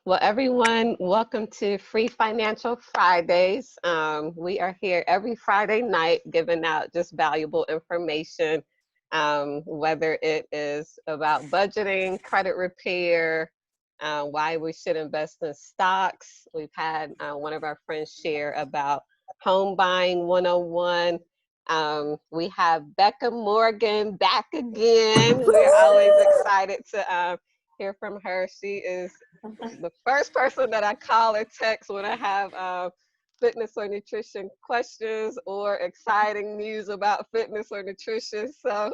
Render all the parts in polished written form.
Well, everyone, welcome to Free Financial Fridays. We are here every Friday night giving out just valuable information, whether it is about budgeting, credit repair, why we should invest in stocks. We've had one of our friends share about home buying 101. We have Bekah Morgan back again. We're always excited to hear from her. She is the first person that I call or text when I have fitness or nutrition questions or exciting news about fitness or nutrition. So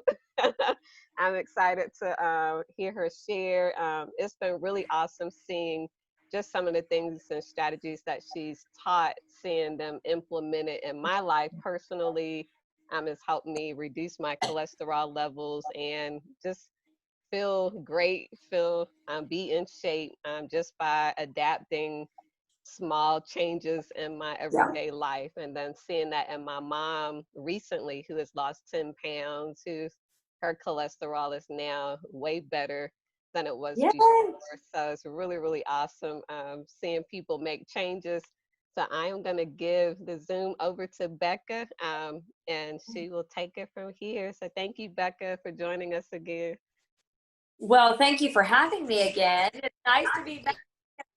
I'm excited to hear her share. It's been really awesome seeing just some of the things and strategies that she's taught, seeing them implemented in my life personally. Has helped me reduce my cholesterol levels and just feel great, be in shape just by adapting small changes in my Yeah. everyday life. And then seeing that in my mom recently, who has lost 10 pounds, her cholesterol is now way better than it was Yay. before. So it's really, really awesome seeing people make changes. So I am going to give the Zoom over to Bekah, and she will take it from here. So thank you, Bekah, for joining us again. Well, thank you for having me again. It's nice to be back.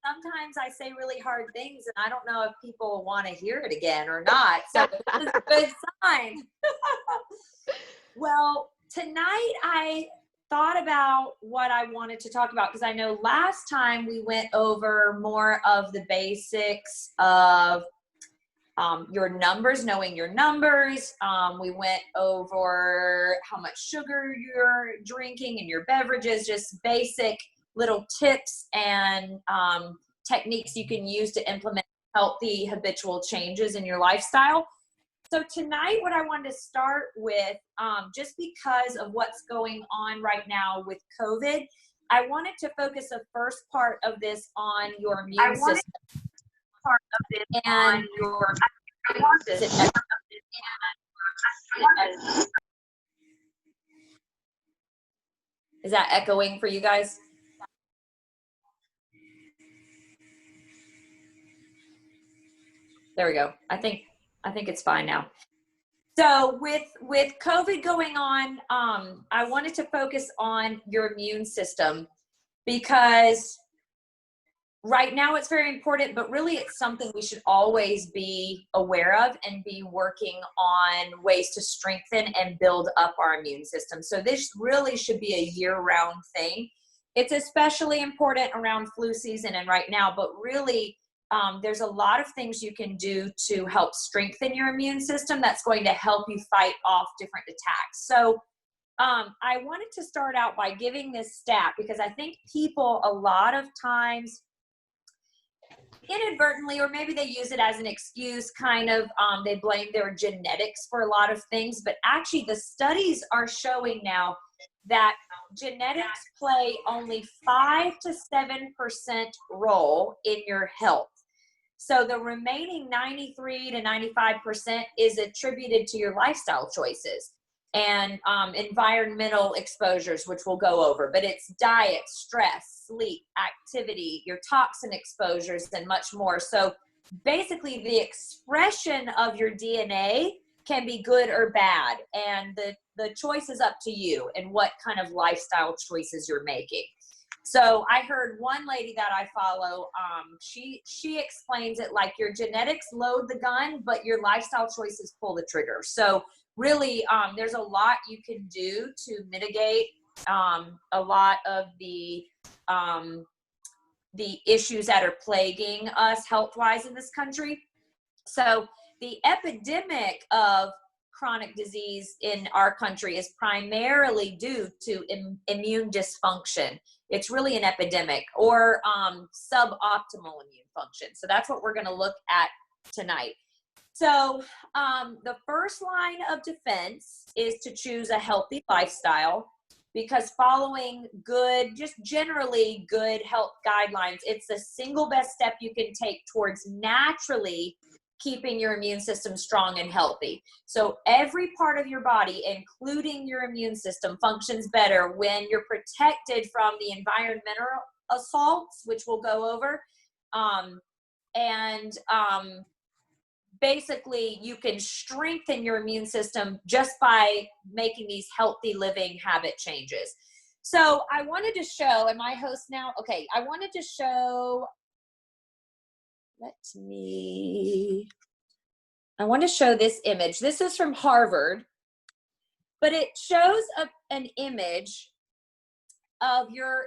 Sometimes I say really hard things and I don't know if people want to hear it again or not. So it's a good sign. Well, tonight I thought about what I wanted to talk about because I know last time we went over more of the basics of your numbers, knowing your numbers. We went over how much sugar you're drinking in your beverages, just basic little tips and techniques you can use to implement healthy habitual changes in your lifestyle. So tonight, what I wanted to start with, just because of what's going on right now with COVID, I wanted to focus the first part of this on your immune system. And your is that echoing for you guys? There we go. I think it's fine now. So with COVID going on, I wanted to focus on your immune system because right now it's very important, but really it's something we should always be aware of and be working on ways to strengthen and build up our immune system. So this really should be a year-round thing. It's especially important around flu season and right now, but really there's a lot of things you can do to help strengthen your immune system that's going to help you fight off different attacks. So I wanted to start out by giving this stat because I think people a lot of times inadvertently, or maybe they use it as an excuse, kind of they blame their genetics for a lot of things, but actually the studies are showing now that genetics play only 5 to 7% role in your health. So the remaining 93 to 95% is attributed to your lifestyle choices and environmental exposures, which we'll go over, but it's diet, stress, sleep, activity, your toxin exposures, and much more. So basically the expression of your DNA can be good or bad, and the choice is up to you and what kind of lifestyle choices you're making. So I heard one lady that I follow, she explains it like your genetics load the gun, but your lifestyle choices pull the trigger. So really, there's a lot you can do to mitigate a lot of the issues that are plaguing us health-wise in this country. So the epidemic of chronic disease in our country is primarily due to immune dysfunction. It's really an epidemic or suboptimal immune function. So that's what we're going to look at tonight. So the first line of defense is to choose a healthy lifestyle, because following good, just generally good health guidelines, it's the single best step you can take towards naturally keeping your immune system strong and healthy. So every part of your body, including your immune system, functions better when you're protected from the assaults, which we'll go over. Basically, you can strengthen your immune system just by making these healthy living habit changes. So I wanted to show, am I host now? Okay, I wanted to show, I want to show this image. This is from Harvard, but it shows an image of your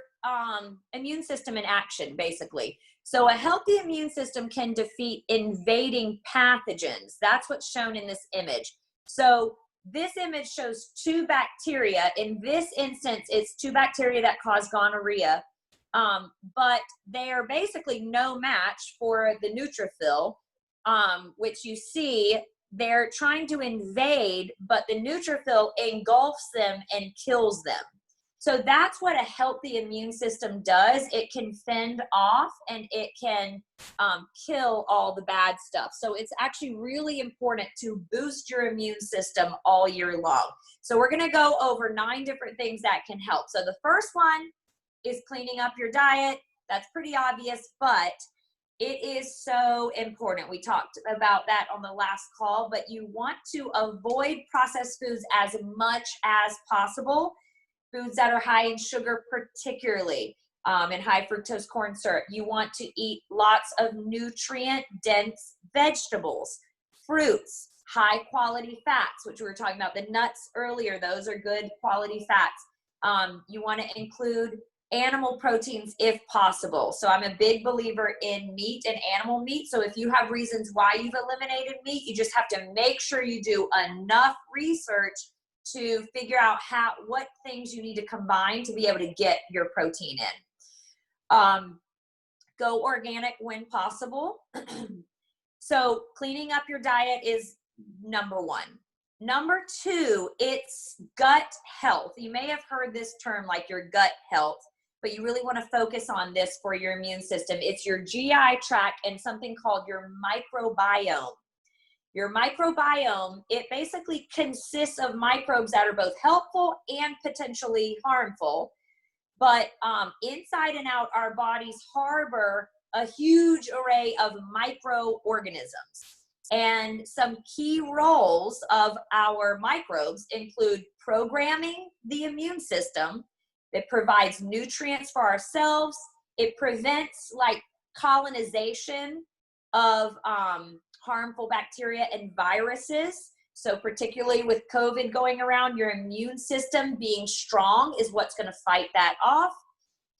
immune system in action, basically. So a healthy immune system can defeat invading pathogens. That's what's shown in this image. So this image shows 2 bacteria. In this instance, it's 2 bacteria that cause gonorrhea, but they are basically no match for the neutrophil, which you see they're trying to invade, but the neutrophil engulfs them and kills them. So that's what a healthy immune system does. It can fend off and it can kill all the bad stuff. So it's actually really important to boost your immune system all year long. So we're gonna go over 9 different things that can help. So the first one is cleaning up your diet. That's pretty obvious, but it is so important. We talked about that on the last call, but you want to avoid processed foods as much as possible. Foods that are high in sugar, particularly, and high fructose corn syrup. You want to eat lots of nutrient-dense vegetables, fruits, high-quality fats, which we were talking about, the nuts earlier. Those are good quality fats. You want to include animal proteins if possible. So I'm a big believer in meat and animal meat. So if you have reasons why you've eliminated meat, you just have to make sure you do enough research to figure out what things you need to combine to be able to get your protein in. Go organic when possible. So cleaning up your diet is number 1. Number 2, it's gut health. You may have heard this term like your gut health, but you really want to focus on this for your immune system. It's your GI tract and something called your microbiome. Your microbiome, it basically consists of microbes that are both helpful and potentially harmful. But inside and out, our bodies harbor a huge array of microorganisms. And some key roles of our microbes include programming the immune system. It provides nutrients for ourselves. It prevents like colonization of harmful bacteria and viruses. So particularly with COVID going around, your immune system being strong is what's going to fight that off.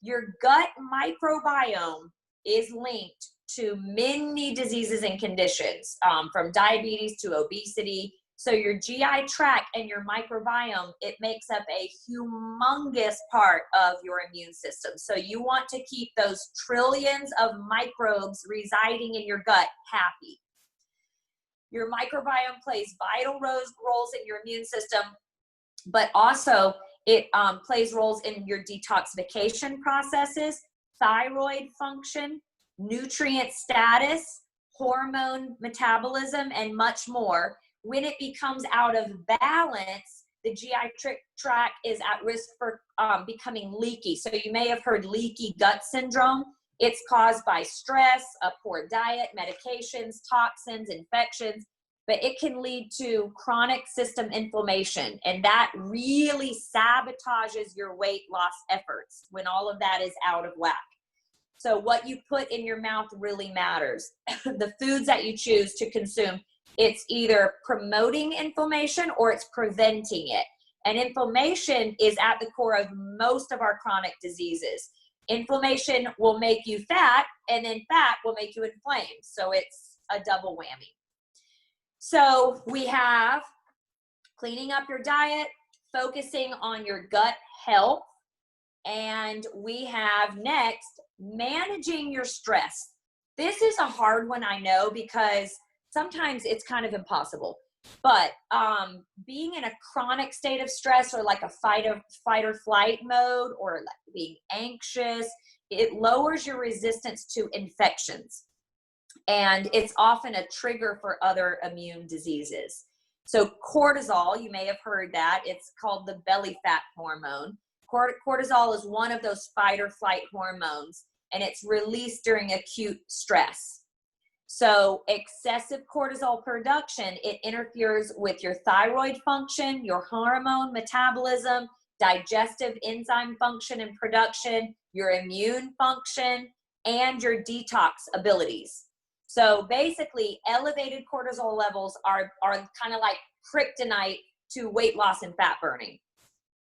Your gut microbiome is linked to many diseases and conditions, from diabetes to obesity. So your GI tract and your microbiome, it makes up a humongous part of your immune system. So you want to keep those trillions of microbes residing in your gut happy. Your microbiome plays vital roles in your immune system, but also it plays roles in your detoxification processes, thyroid function, nutrient status, hormone metabolism, and much more. When it becomes out of balance, the GI tract is at risk for becoming leaky. So you may have heard leaky gut syndrome. It's caused by stress, a poor diet, medications, toxins, infections, but it can lead to chronic system inflammation, and that really sabotages your weight loss efforts when all of that is out of whack. So what you put in your mouth really matters. The foods that you choose to consume, it's either promoting inflammation or it's preventing it. And inflammation is at the core of most of our chronic diseases. Inflammation will make you fat, and then fat will make you inflamed. So it's a double whammy. So we have cleaning up your diet, focusing on your gut health, and we have next managing your stress. This is a hard one, I know, because sometimes it's kind of impossible. But being in a chronic state of stress, or like a fight or flight mode, or like being anxious, it lowers your resistance to infections. And it's often a trigger for other immune diseases. So cortisol, you may have heard that. It's called the belly fat hormone. Cortisol is one of those fight or flight hormones, and it's released during acute stress. So excessive cortisol production, it interferes with your thyroid function, your hormone metabolism, digestive enzyme function and production, your immune function, and your detox abilities. So basically, elevated cortisol levels are kind of like kryptonite to weight loss and fat burning.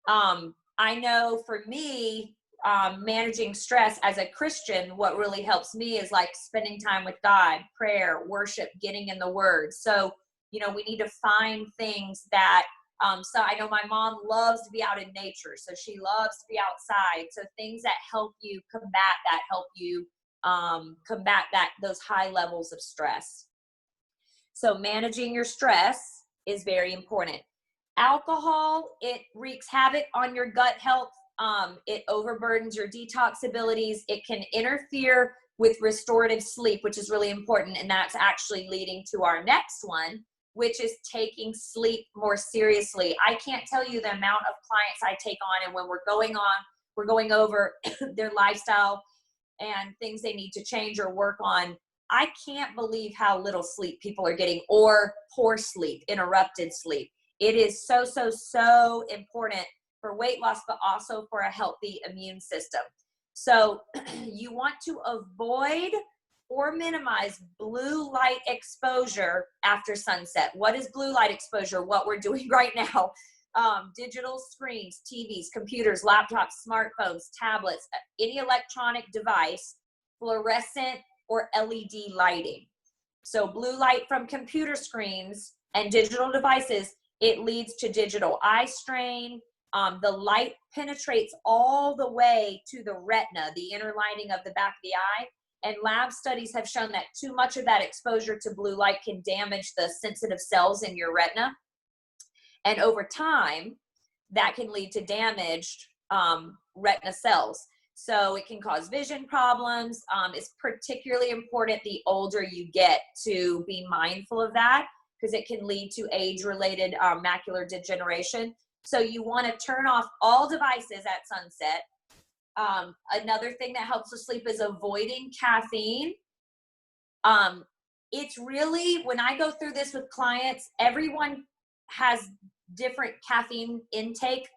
I know for me, managing stress as a Christian, what really helps me is like spending time with God, prayer, worship, getting in the Word. So, you know, we need to find things that, so I know my mom loves to be out in nature, so she loves to be outside. So things that help you combat those high levels of stress. So managing your stress is very important. Alcohol, it wreaks havoc on your gut health. It overburdens your detox abilities. It can interfere with restorative sleep, which is really important. And that's actually leading to our next one, which is taking sleep more seriously. I can't tell you the amount of clients I take on, and when we're going over their lifestyle and things they need to change or work on. I can't believe how little sleep people are getting, or poor sleep, interrupted sleep. It is so, so, so important for weight loss, but also for a healthy immune system. So you want to avoid or minimize blue light exposure after sunset. What is blue light exposure? What we're doing right now. Digital screens, TVs, computers, laptops, smartphones, tablets, any electronic device, fluorescent or LED lighting. So blue light from computer screens and digital devices, it leads to digital eye strain. The light penetrates all the way to the retina, the inner lining of the back of the eye. And lab studies have shown that too much of that exposure to blue light can damage the sensitive cells in your retina. And over time, that can lead to damaged retina cells. So it can cause vision problems. It's particularly important the older you get to be mindful of that, because it can lead to age-related macular degeneration. So you want to turn off all devices at sunset. Another thing that helps with sleep is avoiding caffeine. It's really, when I go through this with clients, everyone has different caffeine intake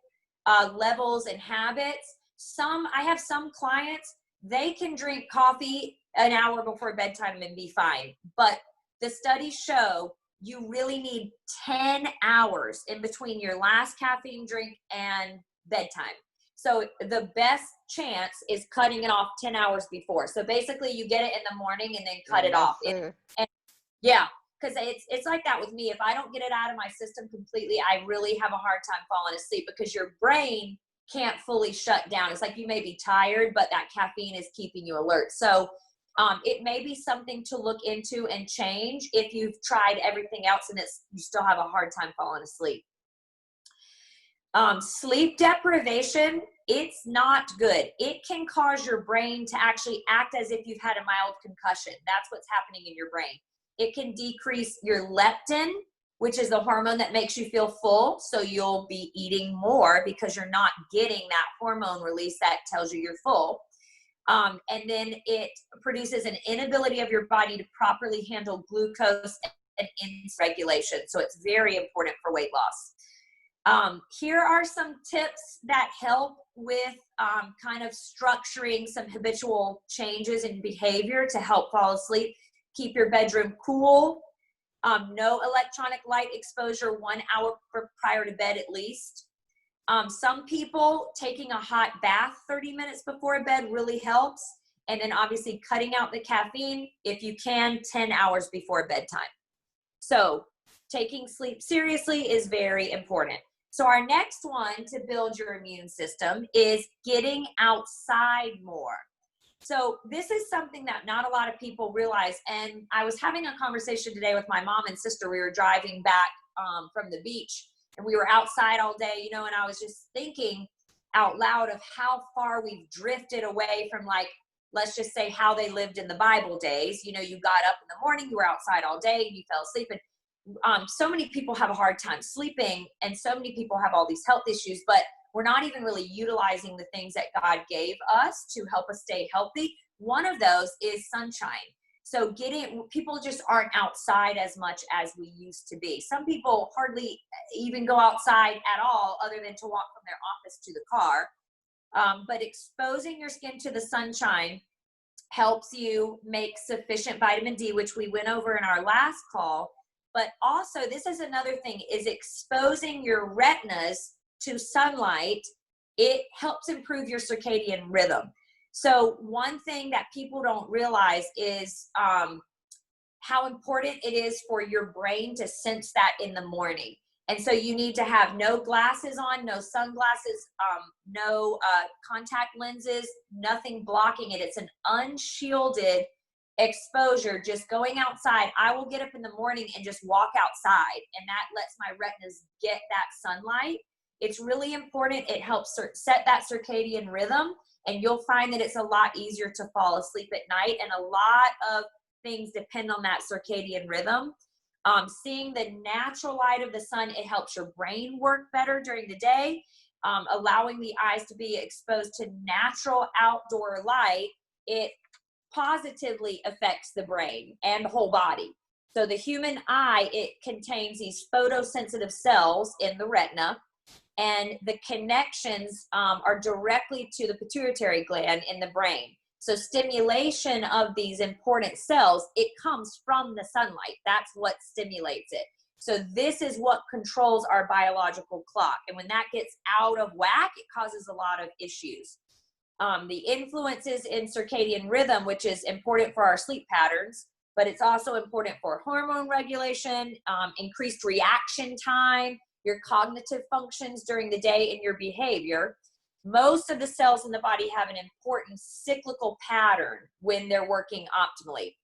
levels and habits. I have some clients, they can drink coffee an hour before bedtime and be fine. But the studies show you really need 10 hours in between your last caffeine drink and bedtime. So the best chance is cutting it off 10 hours before. So basically you get it in the morning and then cut it off. And yeah, because it's like that with me. If I don't get it out of my system completely, I really have a hard time falling asleep, because your brain can't fully shut down. It's like you may be tired, but that caffeine is keeping you alert. So it may be something to look into and change if you've tried everything else and you still have a hard time falling asleep. Sleep deprivation, it's not good. It can cause your brain to actually act as if you've had a mild concussion. That's what's happening in your brain. It can decrease your leptin, which is the hormone that makes you feel full. So you'll be eating more because you're not getting that hormone release that tells you you're full. And then it produces an inability of your body to properly handle glucose and insulin regulation. So it's very important for weight loss. Here are some tips that help with kind of structuring some habitual changes in behavior to help fall asleep. Keep your bedroom cool. No electronic light exposure 1 hour prior to bed at least. Some people, taking a hot bath 30 minutes before bed really helps. And then obviously cutting out the caffeine, if you can, 10 hours before bedtime. So taking sleep seriously is very important. So our next one to build your immune system is getting outside more. So this is something that not a lot of people realize. And I was having a conversation today with my mom and sister. We were driving back from the beach, and we were outside all day, you know, and I was just thinking out loud of how far we've drifted away from, like, let's just say how they lived in the Bible days. You know, you got up in the morning, you were outside all day, and you fell asleep. And so many people have a hard time sleeping, and so many people have all these health issues. But we're not even really utilizing the things that God gave us to help us stay healthy. One of those is sunshine. So people just aren't outside as much as we used to be. Some people hardly even go outside at all other than to walk from their office to the car. But exposing your skin to the sunshine helps you make sufficient vitamin D, which we went over in our last call. But also, this is another thing, is exposing your retinas to sunlight. It helps improve your circadian rhythm. So one thing that people don't realize is how important it is for your brain to sense that in the morning. And so you need to have no glasses on, no sunglasses, no contact lenses, nothing blocking it. It's an unshielded exposure, just going outside. I will get up in the morning and just walk outside, and that lets my retinas get that sunlight. It's really important. It helps set that circadian rhythm, and you'll find that it's a lot easier to fall asleep at night, and a lot of things depend on that circadian rhythm. Seeing the natural light of the sun, it helps your brain work better during the day. Allowing the eyes to be exposed to natural outdoor light, it positively affects the brain and the whole body. So the human eye, it contains these photosensitive cells in the retina, and the connections are directly to the pituitary gland in the brain. So stimulation of these important cells, it comes from the sunlight. That's what stimulates it. So this is what controls our biological clock. And when that gets out of whack, it causes a lot of issues. The influences in circadian rhythm, which is important for our sleep patterns, but it's also important for hormone regulation, increased reaction time, your cognitive functions during the day, and your behavior. Most of the cells in the body have an important cyclical pattern when they're working optimally.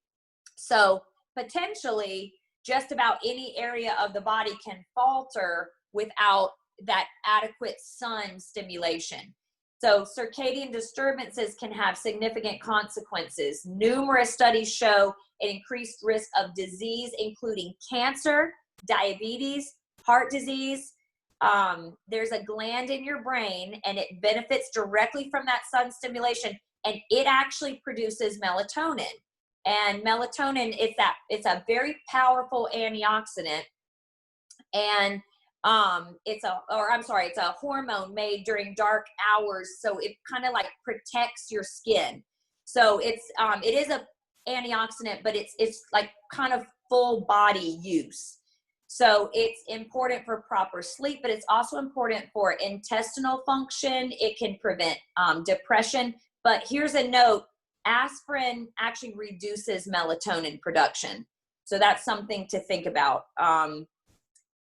So potentially just about any area of the body can falter without that adequate sun stimulation. So circadian disturbances can have significant consequences. Numerous studies show an increased risk of disease, including cancer, diabetes, heart disease. There's a gland in your brain, and it benefits directly from that sun stimulation, and it actually produces melatonin. And melatonin, it's a very powerful antioxidant, and it's a hormone made during dark hours, so it kind of like protects your skin. So it is a antioxidant, but it's like kind of full body use. So it's important for proper sleep, but it's also important for intestinal function. It can prevent depression. But here's a note: aspirin actually reduces melatonin production. So that's something to think about.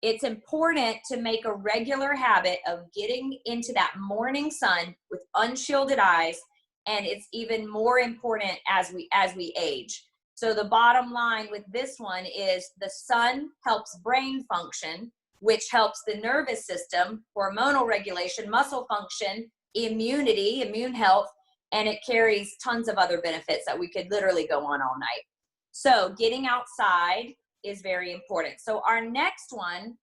It's important to make a regular habit of getting into that morning sun with unshielded eyes, and it's even more important as we age. So the bottom line with this one is the sun helps brain function, which helps the nervous system, hormonal regulation, muscle function, immunity, immune health, and it carries tons of other benefits that we could literally go on all night. So getting outside is very important. So our next one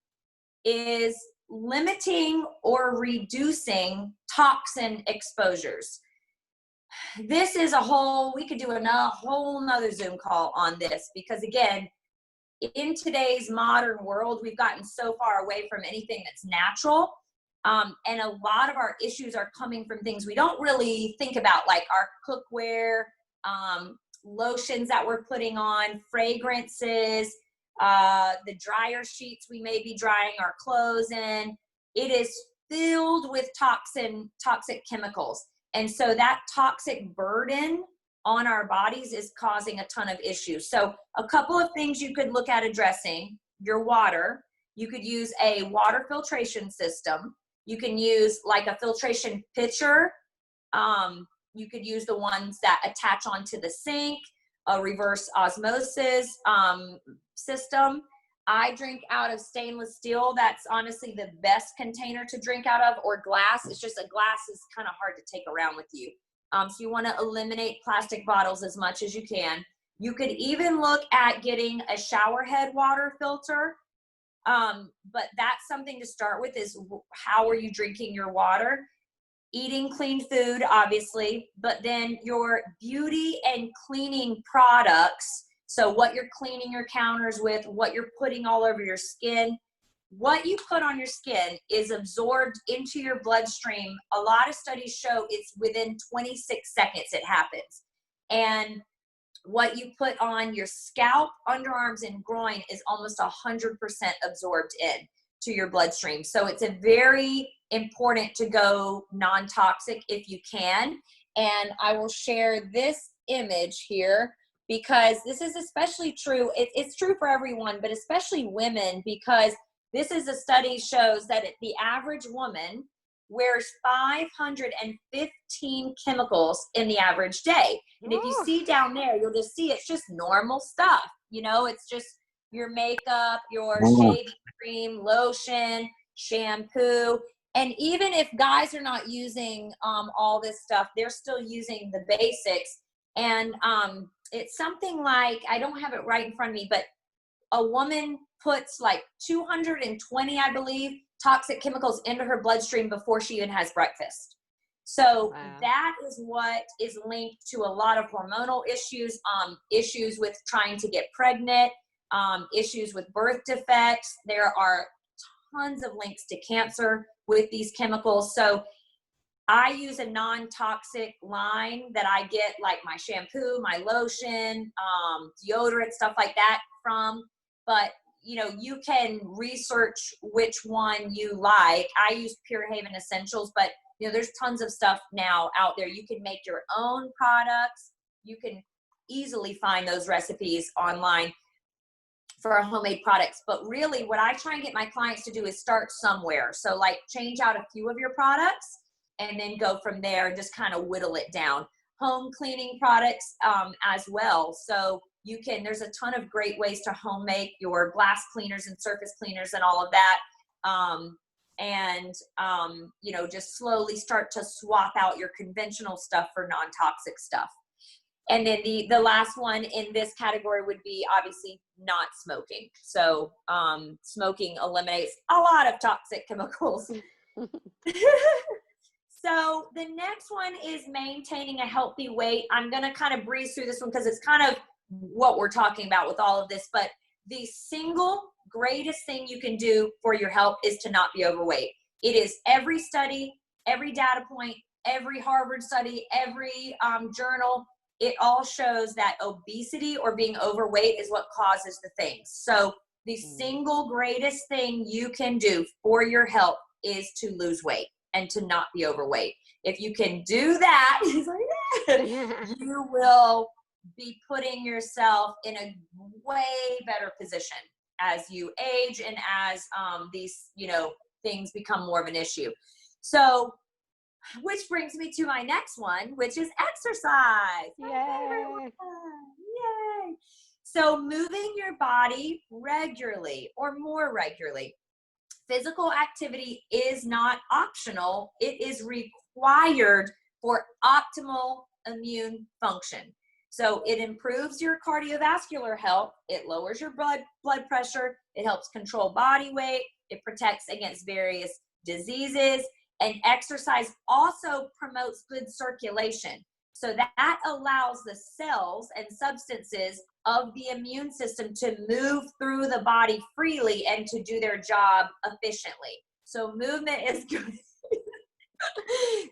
is limiting or reducing toxin exposures. This is we could do a whole nother Zoom call on this, because again, in today's modern world, we've gotten so far away from anything that's natural. And a lot of our issues are coming from things we don't really think about, like our cookware, lotions that we're putting on, fragrances, the dryer sheets we may be drying our clothes in. It is filled with toxic chemicals. And so that toxic burden on our bodies is causing a ton of issues. So a couple of things you could look at addressing: your water. You could use a water filtration system. You can use like a filtration pitcher. You could use the ones that attach onto the sink, a reverse osmosis system. I drink out of stainless steel. That's honestly the best container to drink out of, or glass. It's just a glass is kind of hard to take around with you. So you want to eliminate plastic bottles as much as you can. You could even look at getting a shower head water filter. But that's something to start with, is how are you drinking your water? Eating clean food, obviously, but then your beauty and cleaning products. So what you're cleaning your counters with, what you're putting all over your skin. What you put on your skin is absorbed into your bloodstream. A lot of studies show it's within 26 seconds it happens. And what you put on your scalp, underarms, and groin is almost 100% absorbed in to your bloodstream. So it's a very important to go non-toxic if you can. And I will share this image here because this is especially true. It's true for everyone, but especially women, because this is a study shows that the average woman wears 515 chemicals in the average day. And if you see down there, you'll just see it's just normal stuff. You know, it's just your makeup, your shaving cream, lotion, shampoo. And even if guys are not using all this stuff, they're still using the basics. And it's something like, I don't have it right in front of me, but a woman puts like 220, I believe, toxic chemicals into her bloodstream before she even has breakfast. So that is what is linked to a lot of hormonal issues, issues with trying to get pregnant, issues with birth defects. There are tons of links to cancer with these chemicals. So I use a non-toxic line that I get like my shampoo, my lotion, deodorant, stuff like that from. But you know, you can research which one you like. I use Pure Haven Essentials, but you know, there's tons of stuff now out there. You can make your own products. You can easily find those recipes online for homemade products. But really what I try and get my clients to do is start somewhere. So like change out a few of your products and then go from there and just kind of whittle it down. Home cleaning products as well. So you can, there's a ton of great ways to home make your glass cleaners and surface cleaners and all of that. You know, just slowly start to swap out your conventional stuff for non-toxic stuff. And then the last one in this category would be obviously not smoking. So smoking eliminates a lot of toxic chemicals. So the next one is maintaining a healthy weight. I'm going to kind of breeze through this one because it's kind of what we're talking about with all of this. But the single greatest thing you can do for your health is to not be overweight. It is every study, every data point, every Harvard study, every journal. It all shows that obesity or being overweight is what causes the things. So the single greatest thing you can do for your health is to lose weight and to not be overweight. If you can do that, you will be putting yourself in a way better position as you age and as these, you know, things become more of an issue. So, which brings me to my next one, which is exercise. Yay. Yay. So moving your body regularly or more regularly. Physical activity is not optional. It is required for optimal immune function. So it improves your cardiovascular health. It lowers your blood pressure. It helps control body weight. It protects against various diseases. And exercise also promotes good circulation. So that allows the cells and substances of the immune system to move through the body freely and to do their job efficiently. So movement is good.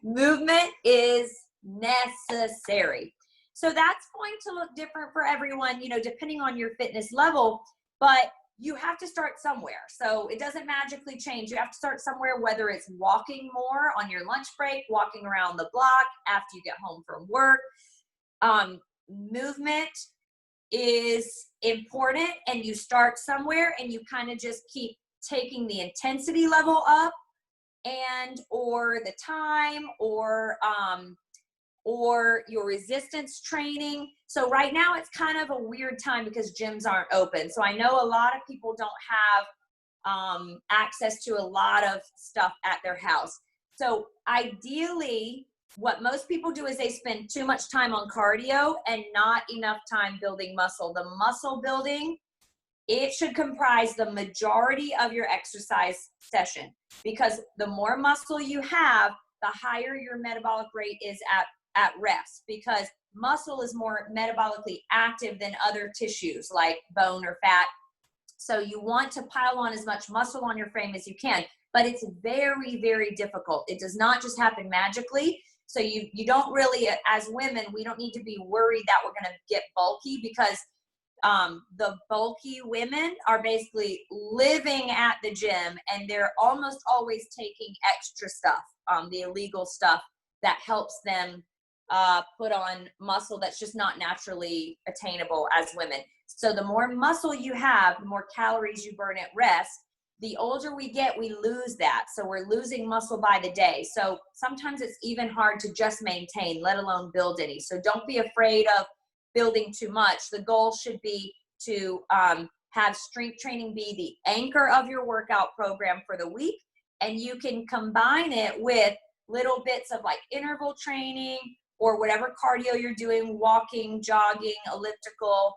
Movement is necessary. So that's going to look different for everyone, you know, depending on your fitness level, but you have to start somewhere. So it doesn't magically change. You have to start somewhere, whether it's walking more on your lunch break, walking around the block after you get home from work. Movement is important, and you start somewhere and you kind of just keep taking the intensity level up and or the time or your resistance training. So right now it's kind of a weird time because gyms aren't open. So I know a lot of people don't have access to a lot of stuff at their house. So ideally, what most people do is they spend too much time on cardio and not enough time building muscle. The muscle building it should comprise the majority of your exercise session, because the more muscle you have, the higher your metabolic rate is at rest, because muscle is more metabolically active than other tissues like bone or fat. So you want to pile on as much muscle on your frame as you can, but it's very, very difficult. It does not just happen magically. So you don't really, as women, we don't need to be worried that we're going to get bulky, because the bulky women are basically living at the gym, and they're almost always taking extra stuff, the illegal stuff that helps them put on muscle that's just not naturally attainable as women. So the more muscle you have, the more calories you burn at rest. The older we get, we lose that. So we're losing muscle by the day. So sometimes it's even hard to just maintain, let alone build any. So don't be afraid of building too much. The goal should be to have strength training be the anchor of your workout program for the week. And you can combine it with little bits of like interval training or whatever cardio you're doing, walking, jogging, elliptical.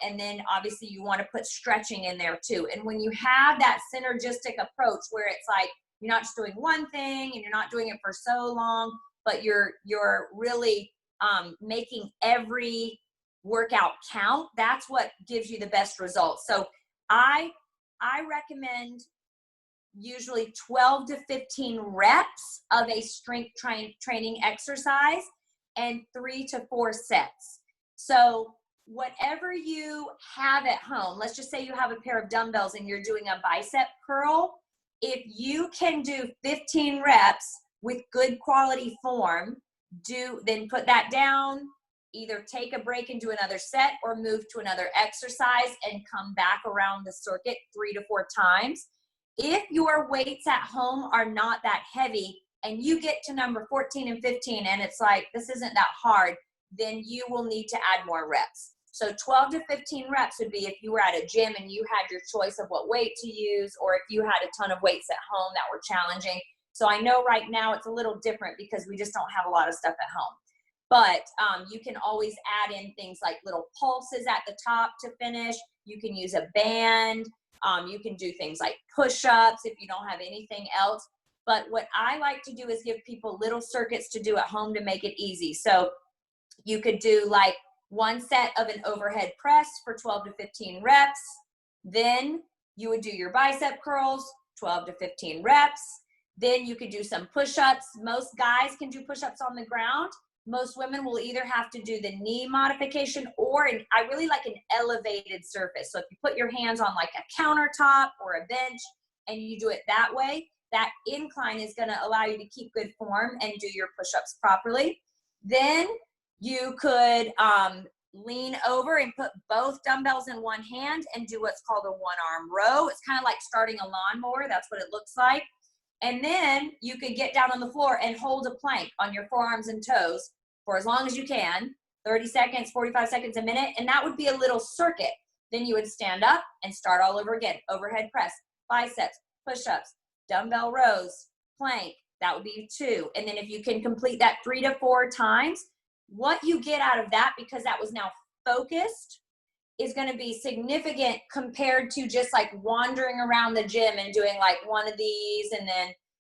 And then obviously you want to put stretching in there too. And when you have that synergistic approach where it's like, you're not just doing one thing and you're not doing it for so long, but you're really making every workout count, that's what gives you the best results. So I recommend usually 12 to 15 reps of a strength training exercise and 3 to 4 sets. So whatever you have at home, let's just say you have a pair of dumbbells and you're doing a bicep curl. If you can do 15 reps with good quality form, then put that down, either take a break and do another set or move to another exercise and come back around the circuit 3 to 4 times. If your weights at home are not that heavy and you get to number 14 and 15 and it's like, this isn't that hard, then you will need to add more reps. So 12 to 15 reps would be if you were at a gym and you had your choice of what weight to use, or if you had a ton of weights at home that were challenging. So I know right now it's a little different because we just don't have a lot of stuff at home. But you can always add in things like little pulses at the top to finish. You can use a band. You can do things like push-ups if you don't have anything else. But what I like to do is give people little circuits to do at home to make it easy. So you could do like one set of an overhead press for 12 to 15 reps. Then you would do your bicep curls, 12 to 15 reps. Then you could do some push-ups. Most guys can do push-ups on the ground. Most women will either have to do the knee modification or I really like an elevated surface. So if you put your hands on like a countertop or a bench and you do it that way, that incline is going to allow you to keep good form and do your push-ups properly. Then you could lean over and put both dumbbells in one hand and do what's called a one-arm row. It's kind of like starting a lawnmower. That's what it looks like. And then you could get down on the floor and hold a plank on your forearms and toes for as long as you can, 30 seconds, 45 seconds, a minute, and that would be a little circuit. Then you would stand up and start all over again. Overhead press, biceps, push-ups, dumbbell rows, plank, that would be 2. And then if you can complete that 3 to 4 times, what you get out of that, because that was now focused, is going to be significant compared to just like wandering around the gym and doing like one of these and then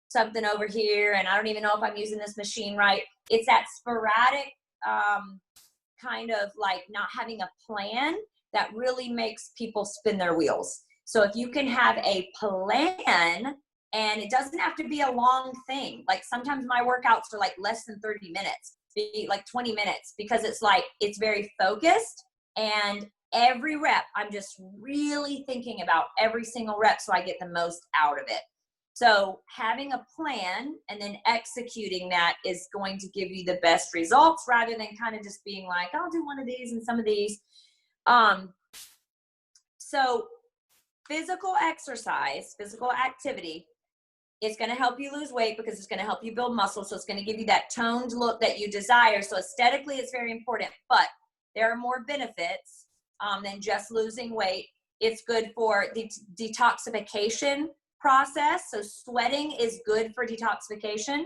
something over here, and I don't even know if I'm using this machine right. It's that sporadic kind of like not having a plan that really makes people spin their wheels. So if you can have a plan, and it doesn't have to be a long thing. Like sometimes my workouts are like less than 30 minutes, like 20 minutes, because it's like, it's very focused, and every rep, I'm just really thinking about every single rep so I get the most out of it. So having a plan and then executing that is going to give you the best results, rather than kind of just being like, I'll do one of these and some of these. So physical exercise, physical activity, it's going to help you lose weight because it's going to help you build muscle. So it's going to give you that toned look that you desire. So aesthetically, it's very important, but there are more benefits than just losing weight. It's good for the detoxification process. So sweating is good for detoxification.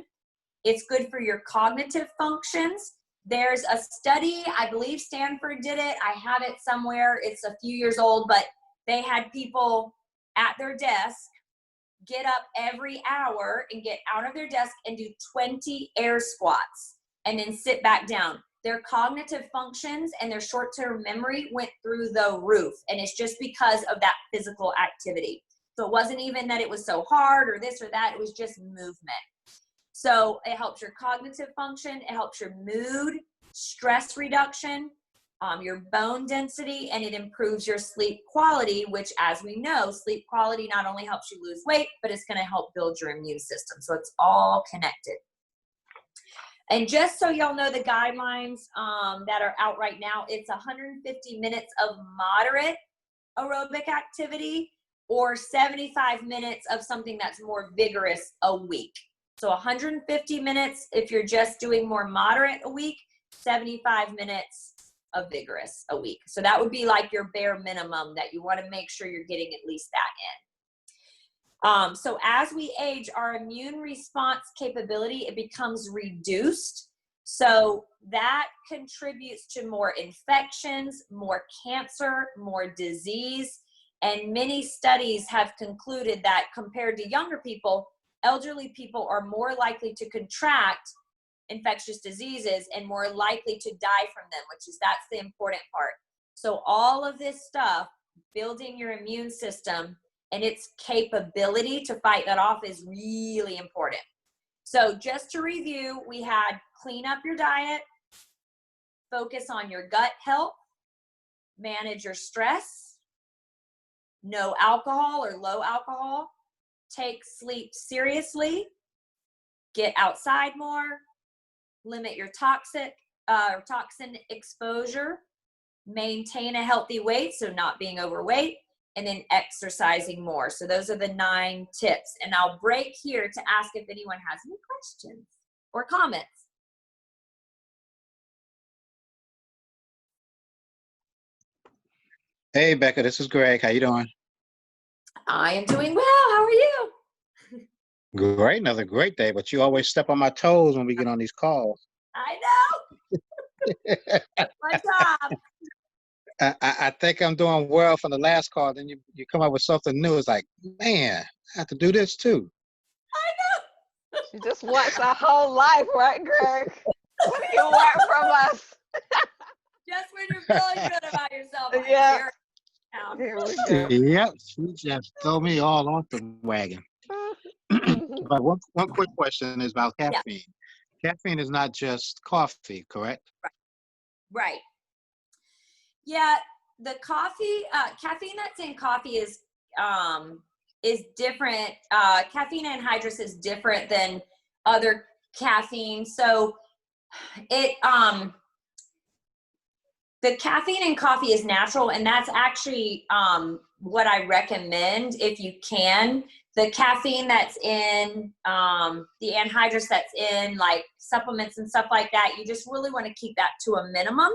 It's good for your cognitive functions. There's a study, I believe Stanford did it. I have it somewhere. It's a few years old, but they had people at their desk get up every hour and get out of their desk and do 20 air squats and then sit back down. Their cognitive functions and their short-term memory went through the roof. And it's just because of that physical activity. So it wasn't even that it was so hard or this or that. It was just movement. So it helps your cognitive function. It helps your mood, stress reduction, your bone density, and it improves your sleep quality, which, as we know, sleep quality not only helps you lose weight, but it's going to help build your immune system. So it's all connected. And just so y'all know the guidelines that are out right now, it's 150 minutes of moderate aerobic activity or 75 minutes of something that's more vigorous a week. So 150 minutes if you're just doing more moderate a week, 75 minutes of vigorous a week. So that would be like your bare minimum that you want to make sure you're getting at least that in. So as we age, our immune response capability, it becomes reduced. So that contributes to more infections, more cancer, more disease. And many studies have concluded that compared to younger people, elderly people are more likely to contract infectious diseases and more likely to die from them, that's the important part. So all of this stuff, building your immune system and its capability to fight that off is really important. So just to review, we had clean up your diet, focus on your gut health, manage your stress, no alcohol or low alcohol, take sleep seriously, get outside more, limit your toxin exposure, maintain a healthy weight, so not being overweight, and then exercising more. So those are the 9 tips. And I'll break here to ask if anyone has any questions or comments. Hey, Becca, this is Greg. How you doing? I am doing well. How are you? Great. Another great day, but you always step on my toes when we get on these calls. I know. My job. I think I'm doing well from the last call. Then you come up with something new. It's like, man, I have to do this too. I know. She just wants a whole life, right, Greg? What do you want from us? Just when you're feeling good about yourself. Yeah. Here we go. Yep, she just throw me all off the wagon. But one quick question is about caffeine. Yeah. Caffeine is not just coffee, correct? Right. Yeah, the coffee, caffeine that's in coffee is different. Caffeine anhydrous is different than other caffeine. So the caffeine in coffee is natural, and that's actually what I recommend if you can. The caffeine that's in the anhydrous that's in like supplements and stuff like that, you just really want to keep that to a minimum.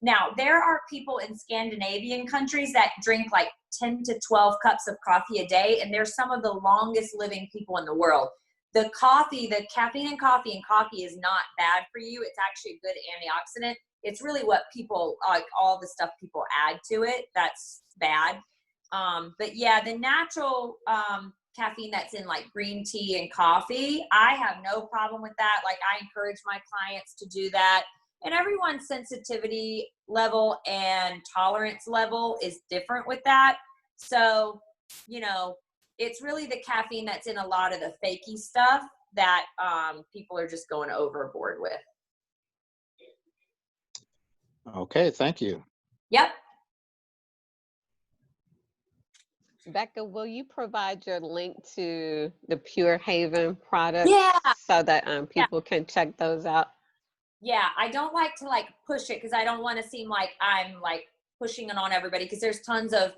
Now, there are people in Scandinavian countries that drink like 10 to 12 cups of coffee a day, and they're some of the longest living people in the world. The caffeine in coffee is not bad for you. It's actually a good antioxidant. It's really what people, like all the stuff people add to it, that's bad. But yeah, the natural caffeine that's in like green tea and coffee, I have no problem with that. Like I encourage my clients to do that. And everyone's sensitivity level and tolerance level is different with that. So, you know, it's really the caffeine that's in a lot of the fakey stuff that people are just going overboard with. Okay, thank you. Yep. Becca, will you provide your link to the Pure Haven products so that people can check those out? Yeah, I don't like to like push it because I don't want to seem like I'm like pushing it on everybody because there's tons of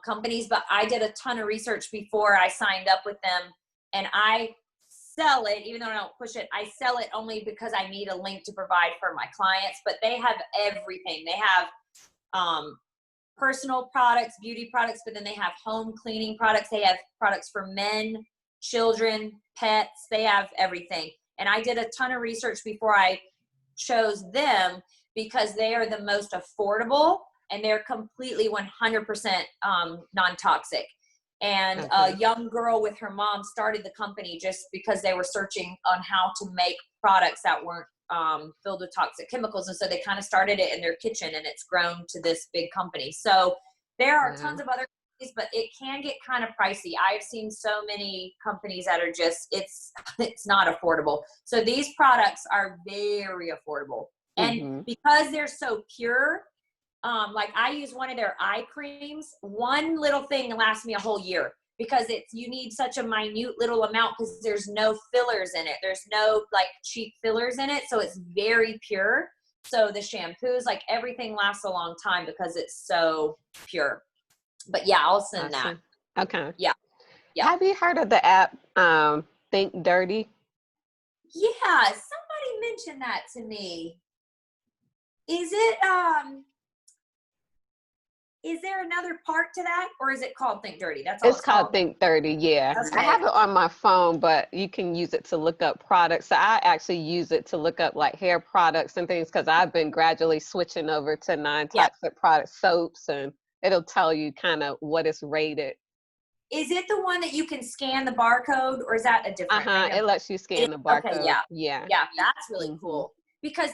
companies, but I did a ton of research before I signed up with them, and I sell it, even though I don't push it, I sell it only because I need a link to provide for my clients. But they have everything. They have personal products, beauty products, but then they have home cleaning products. They have products for men, children, pets. They have everything. And I did a ton of research before I chose them because they are the most affordable and they're completely 100% non-toxic. And Okay. a young girl with her mom started the company just because they were searching on how to make products that weren't filled with toxic chemicals. And so they kind of started it in their kitchen, and it's grown to this big company. So there are tons of other companies, but it can get kind of pricey. I've seen so many companies that are just, it's not affordable. So these products are very affordable. And because they're so pure, like I use one of their eye creams. One little thing lasts me a whole year because you need such a minute little amount because there's no fillers in it. There's no like cheap fillers in it. So it's very pure. So the shampoos, like everything lasts a long time because it's so pure. But yeah, I'll send that. Okay. Yeah. Have you heard of the app Think Dirty? Yeah, somebody mentioned that to me. Is there another part to that, or is it called Think Dirty? That's all It's called Think 30, yeah. Okay. I have it on my phone, but you can use it to look up products. So I actually use it to look up like hair products and things because I've been gradually switching over to non-toxic products, soaps, and it'll tell you kind of what is rated. Is it the one that you can scan the barcode, or is that a different? It lets you scan the barcode. Okay, yeah, that's really cool. Because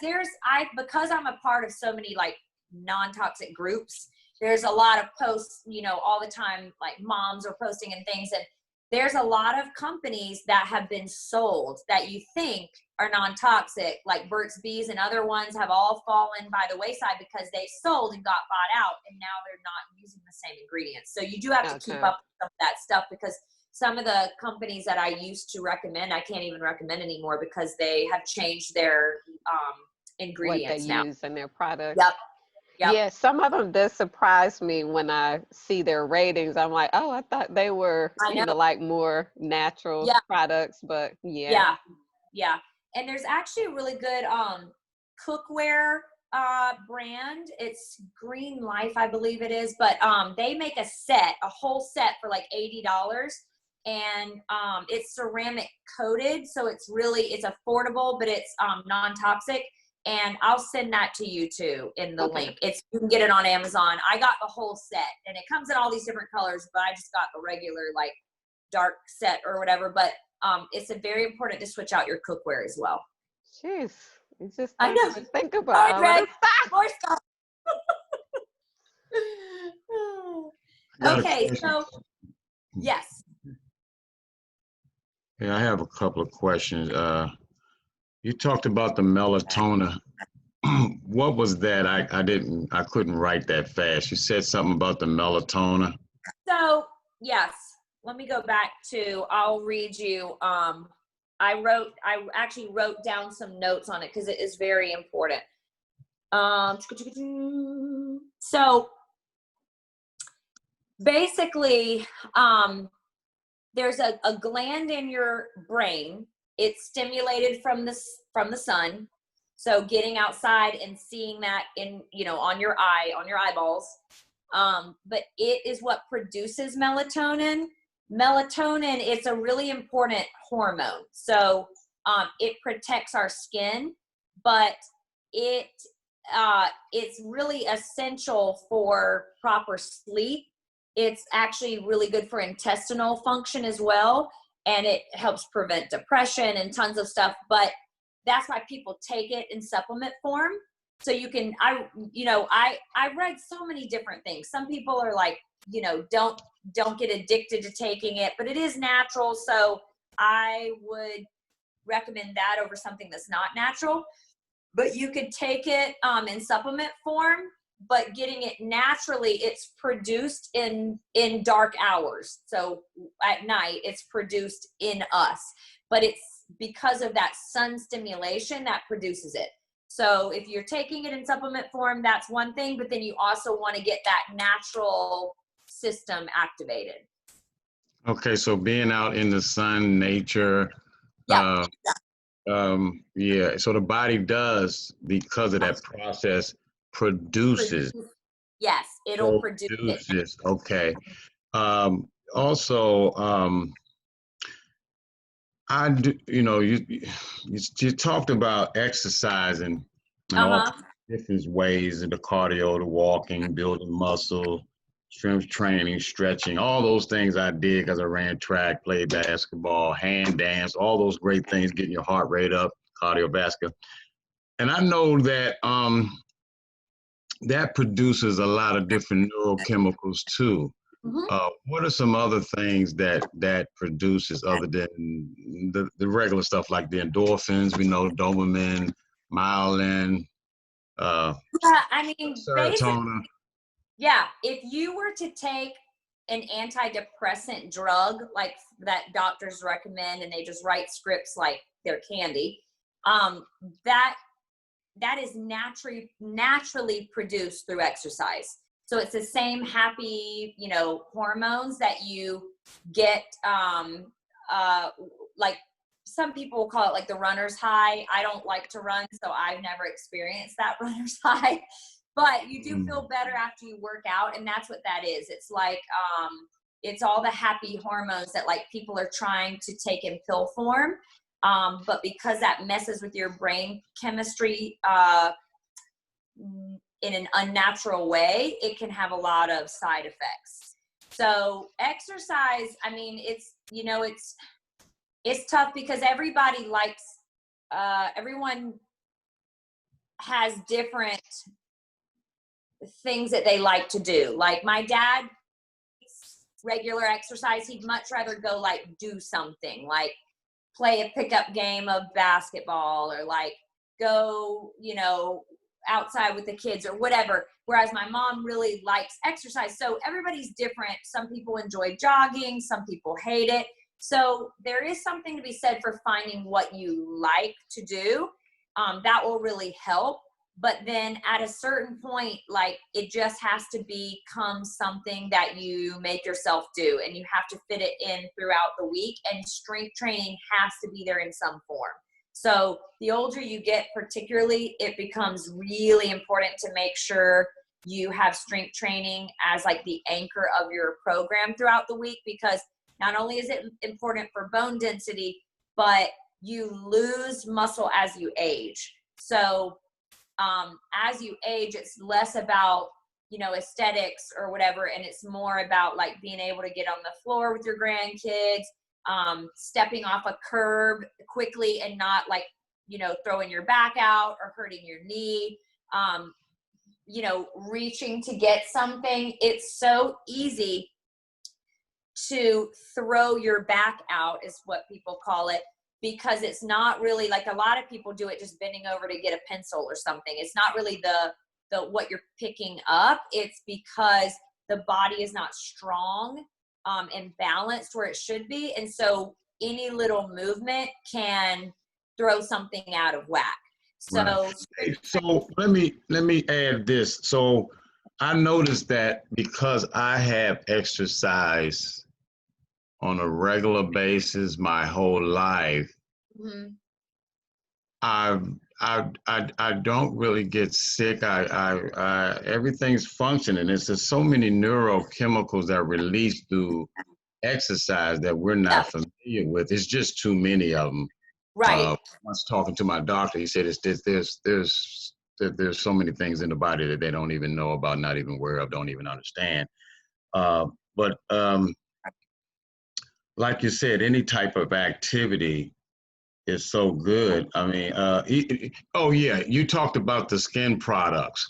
because I'm a part of so many like non-toxic groups, there's a lot of posts, you know, all the time, like moms are posting and things. And there's a lot of companies that have been sold that you think are non-toxic, like Burt's Bees and other ones have all fallen by the wayside because they sold and got bought out, and now they're not using the same ingredients. So you do have to keep up with some of that stuff, because some of the companies that I used to recommend, I can't even recommend anymore because they have changed their ingredients now. What they use in their products. Yep. Yeah, some of them does surprise me when I see their ratings. I'm like, oh, I thought they were, you know, like more natural products, but yeah. And there's actually a really good cookware brand. It's Green Life, I believe it is, but they make a whole set for like $80, and it's ceramic coated, so it's affordable, but it's non-toxic. And I'll send that to you too in the link. You can get it on Amazon. I got the whole set, and it comes in all these different colors, but I just got the regular like dark set or whatever. But it's very important to switch out your cookware as well. Jeez, you just I know. Think about all this stuff. More stuff. Okay, so yes. Yeah, I have a couple of questions. You talked about the melatonin. What was that? I couldn't write that fast. You said something about the melatonin. So yes, let me go back I'll read you. I actually wrote down some notes on it because it is very important. So basically, there's a gland in your brain. It's stimulated from the sun. So getting outside and seeing that on your eyeballs. But it is what produces melatonin. Melatonin, it's a really important hormone. So it protects our skin, but it's really essential for proper sleep. It's actually really good for intestinal function as well. And it helps prevent depression and tons of stuff. But that's why people take it in supplement form. So you can, I read so many different things. Some people are like, don't get addicted to taking it, but it is natural. So I would recommend that over something that's not natural. But you could take it in supplement form, but getting it naturally, it's produced in dark hours. So at night, it's produced in us, but it's because of that sun stimulation that produces it. So if you're taking it in supplement form, that's one thing, but then you also want to get that natural system activated. Okay, so being out in the sun, nature, so the body does, because of that process, produces. Yes, it'll produce it. Okay. Also, I do, you talked about exercising and all different ways in the cardio, the walking, building muscle, strength training, stretching, all those things I did because I ran track, played basketball, hand dance, all those great things, getting your heart rate up, cardiovascular. And I know that that produces a lot of different neurochemicals too. What are some other things that produces other than the regular stuff like the endorphins? We know dopamine, myelin, Yeah, I mean, basically, serotonin. yeah, if you were to take an antidepressant drug like that doctors recommend and they just write scripts like they're candy, that is naturally produced through exercise. So it's the same happy, hormones that you get, like some people will call it like the runner's high. I don't like to run, so I've never experienced that runner's high, but you do feel better after you work out. And that's what that is. It's like, it's all the happy hormones that like people are trying to take in pill form. But because that messes with your brain chemistry, in an unnatural way, it can have a lot of side effects. So exercise, I mean, it's tough because everybody likes, everyone has different things that they like to do. Like my dad, regular exercise, he'd much rather go like do something like play a pickup game of basketball or like go, outside with the kids or whatever. Whereas my mom really likes exercise. So everybody's different. Some people enjoy jogging, some people hate it. So there is something to be said for finding what you like to do. That will really help. But then at a certain point, like it just has to become something that you make yourself do, and you have to fit it in throughout the week, and strength training has to be there in some form. So the older you get, particularly, it becomes really important to make sure you have strength training as like the anchor of your program throughout the week, because not only is it important for bone density, but you lose muscle as you age. So as you age, it's less about, aesthetics or whatever. And it's more about like being able to get on the floor with your grandkids, stepping off a curb quickly and not like, throwing your back out or hurting your knee, reaching to get something. It's so easy to throw your back out is what people call it, because it's not really like a lot of people do it just bending over to get a pencil or something. It's not really the what you're picking up. It's because the body is not strong and balanced where it should be. And so any little movement can throw something out of whack. So, right. So let me add this. So I noticed that because I have exercise on a regular basis my whole life, I don't really get sick. Everything's functioning. It's just so many neurochemicals that are released through exercise that we're not familiar with. It's just too many of them. Right. Once talking to my doctor, he said there's so many things in the body that they don't even know about, not even aware of, don't even understand. But like you said, any type of activity is so good. I mean, oh yeah, you talked about the skin products,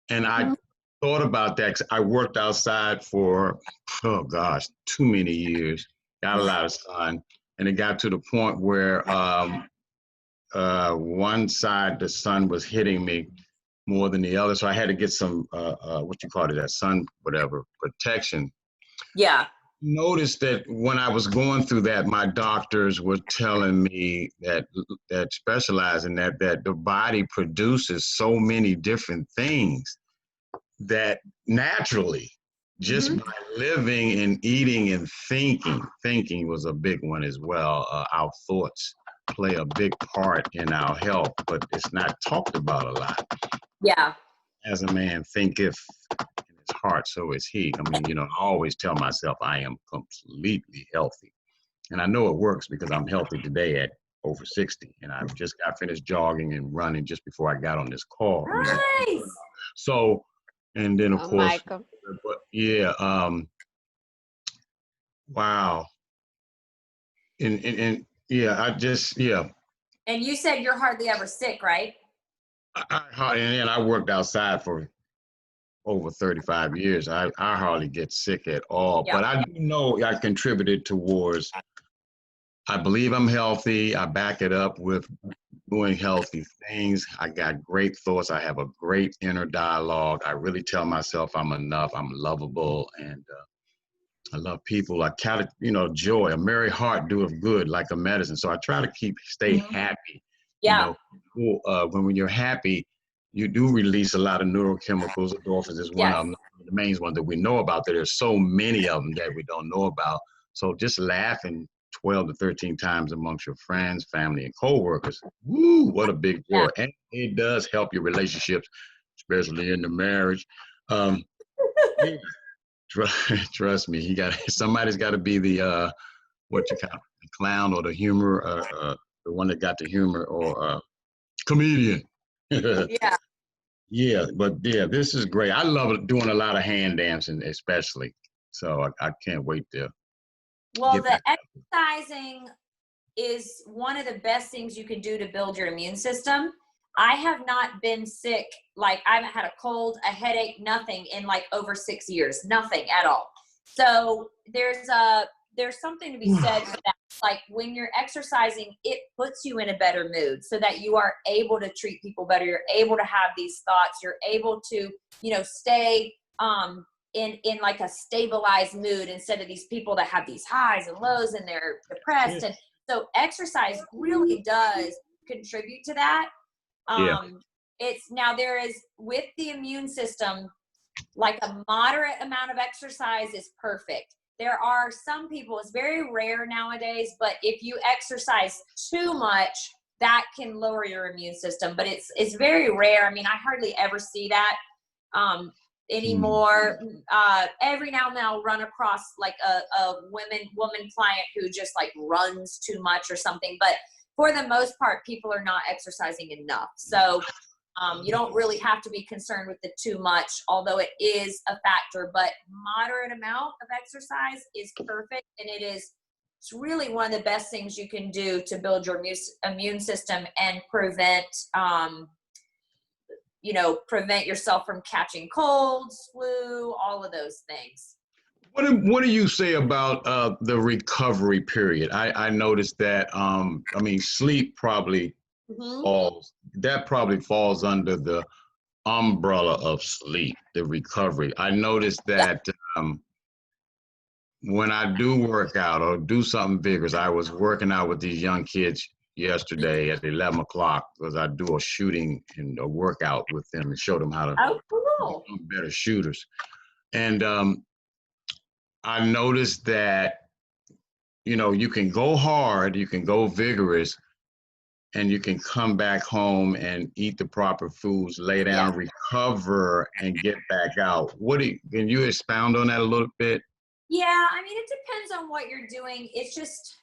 and I thought about that 'cause I worked outside for, oh gosh, too many years, got a lot of sun, and it got to the point where one side, the sun was hitting me more than the other, so I had to get some, what you call it, that sun, whatever, protection. Yeah. Noticed that when I was going through that, my doctors were telling me that specialize in that the body produces so many different things that naturally, just by living and eating and thinking was a big one as well. Our thoughts play a big part in our health, but it's not talked about a lot. Yeah. As a man thinketh in his heart, so is he. I mean, I always tell myself I am completely healthy. And I know it works because I'm healthy today at over 60, and I just got finished jogging and running just before I got on this call. I mean, Nice. so, and then of Oh, course, Michael. but yeah, wow, and yeah, I just yeah. And you said you're hardly ever sick, right? And then I worked outside for over 35 years. I hardly get sick at all, Yeah. but I do know I contributed towards, I believe I'm healthy. I back it up with doing healthy things. I got great thoughts. I have a great inner dialogue. I really tell myself I'm enough. I'm lovable, and I love people. I count it, joy. A merry heart doeth good, like a medicine. So I try to stay happy. Yeah. When you're happy, you do release a lot of neurochemicals. Endorphins is one of them, the main one that we know about. There's so many of them that we don't know about. So just laughing 12 to 13 times amongst your friends, family, and coworkers, woo, what a big joy. And it does help your relationships, especially in the marriage. Yeah, trust me, somebody's got to be the the clown or the humor, the one that got the humor, or comedian. Yeah. Yeah, but yeah, this is great. I love doing a lot of hand dancing, especially. So I can't wait to Well, get the back. exercising is one of the best things you can do to build your immune system. I have not been sick, like I haven't had a cold, a headache, nothing in like over 6 years, nothing at all. So there's something to be said for that. Like when you're exercising, it puts you in a better mood so that you are able to treat people better. You're able to have these thoughts. You're able to, stay in like a stabilized mood instead of these people that have these highs and lows and they're depressed. And so exercise really does contribute to that. There is, with the immune system, like a moderate amount of exercise is perfect. There are some people, it's very rare nowadays, but if you exercise too much, that can lower your immune system. But it's very rare. I mean, I hardly ever see that anymore. Every now and then I'll run across like a woman client who just like runs too much or something. But for the most part, people are not exercising enough. So you don't really have to be concerned with the too much, although it is a factor, but moderate amount of exercise is perfect. And it's really one of the best things you can do to build your immune system and prevent yourself from catching colds, flu, all of those things. What do you say about the recovery period? I noticed that, sleep probably falls under the umbrella of sleep, the recovery. I noticed that when I do work out or do something vigorous, I was working out with these young kids yesterday at 11 o'clock because I do a shooting and a workout with them and show them how to become better shooters. And I noticed that, you can go hard, you can go vigorous, and you can come back home and eat the proper foods, lay down, recover, and get back out. Can you expound on that a little bit? Yeah, I mean, it depends on what you're doing. It's just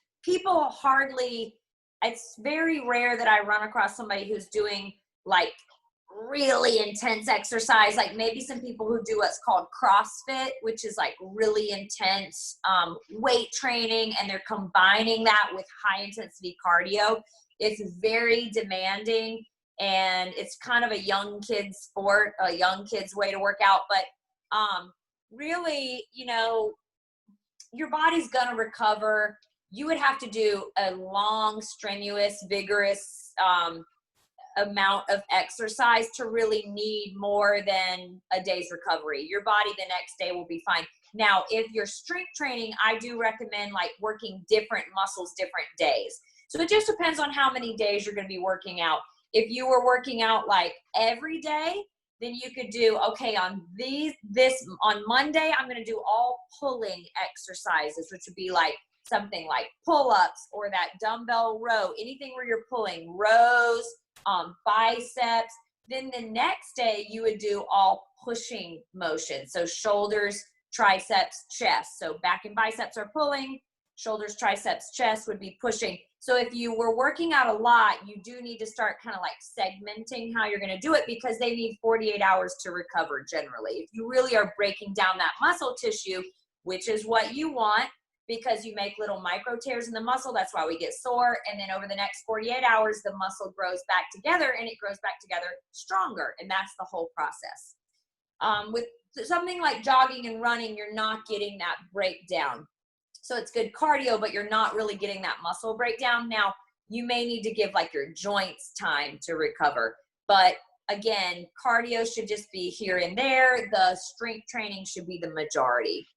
it's very rare that I run across somebody who's doing like really intense exercise. Like maybe some people who do what's called CrossFit, which is like really intense weight training, and they're combining that with high intensity cardio. It's very demanding, and it's kind of a young kid's sport, a young kid's way to work out. But really, your body's going to recover. You would have to do a long, strenuous, vigorous amount of exercise to really need more than a day's recovery. Your body the next day will be fine. Now, if you're strength training, I do recommend like working different muscles different days. So it just depends on how many days you're going to be working out. If you were working out like every day, then you could do, okay, on Monday, I'm going to do all pulling exercises, which would be like something like pull-ups or that dumbbell row, anything where you're pulling rows, biceps. Then the next day you would do all pushing motion. So shoulders, triceps, chest. So back and biceps are pulling, shoulders, triceps, chest would be pushing. So if you were working out a lot, you do need to start kind of like segmenting how you're going to do it, because they need 48 hours to recover generally. If you really are breaking down that muscle tissue, which is what you want, because you make little micro tears in the muscle, that's why we get sore. And then over the next 48 hours, the muscle grows back together, and it grows back together stronger. And that's the whole process. With something like jogging and running, you're not getting that breakdown. So it's good cardio, but you're not really getting that muscle breakdown. Now, you may need to give like your joints time to recover. But again, cardio should just be here and there. The strength training should be the majority.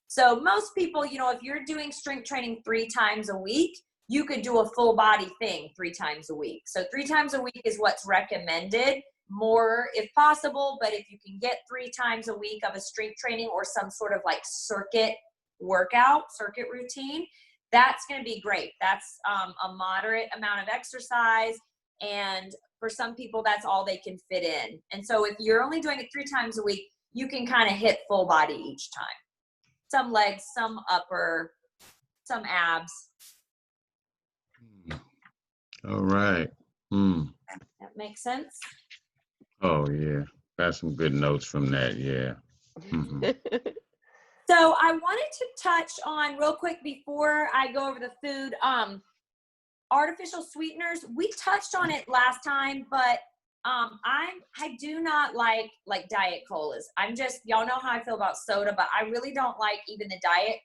So most people, you know, if you're doing strength training 3 times a week, you could do a full body thing 3 times a week. So 3 times a week is what's recommended, more if possible. But if you can get 3 times a week of a strength training or some sort of like circuit routine, that's going to be great. That's a moderate amount of exercise. And for some people, that's all they can fit in. And so if you're only doing it 3 times a week, you can kind of hit full body each time. Some legs, some upper, some abs. All right. That makes sense? Oh, yeah. Got some good notes from that. Yeah. So I wanted to touch on real quick before I go over the food, artificial sweeteners. We touched on it last time, but I do not like diet colas. Y'all know how I feel about soda, but I really don't like even the diet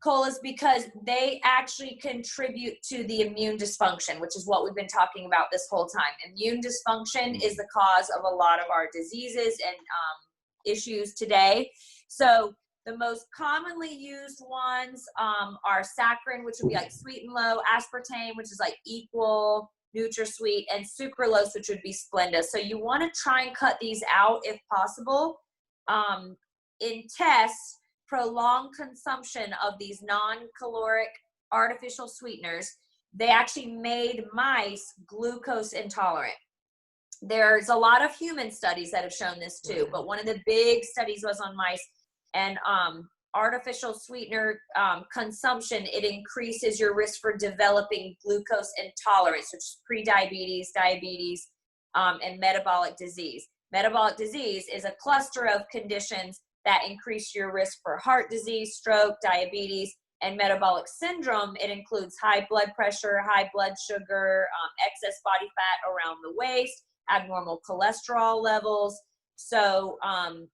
colas, because they actually contribute to the immune dysfunction, which is what we've been talking about this whole time. Immune dysfunction is the cause of a lot of our diseases and issues today. So the most commonly used ones are saccharin, which would be like sweet and low, aspartame, which is like equal, NutraSweet, and sucralose, which would be Splenda. So you want to try and cut these out if possible. In tests, prolonged consumption of these non-caloric artificial sweeteners, they actually made mice glucose intolerant. There's a lot of human studies that have shown this too, but one of the big studies was on mice. And artificial sweetener consumption, it increases your risk for developing glucose intolerance, which is prediabetes, diabetes, and metabolic disease. Metabolic disease is a cluster of conditions that increase your risk for heart disease, stroke, diabetes, and metabolic syndrome. It includes high blood pressure, high blood sugar, excess body fat around the waist, abnormal cholesterol levels. So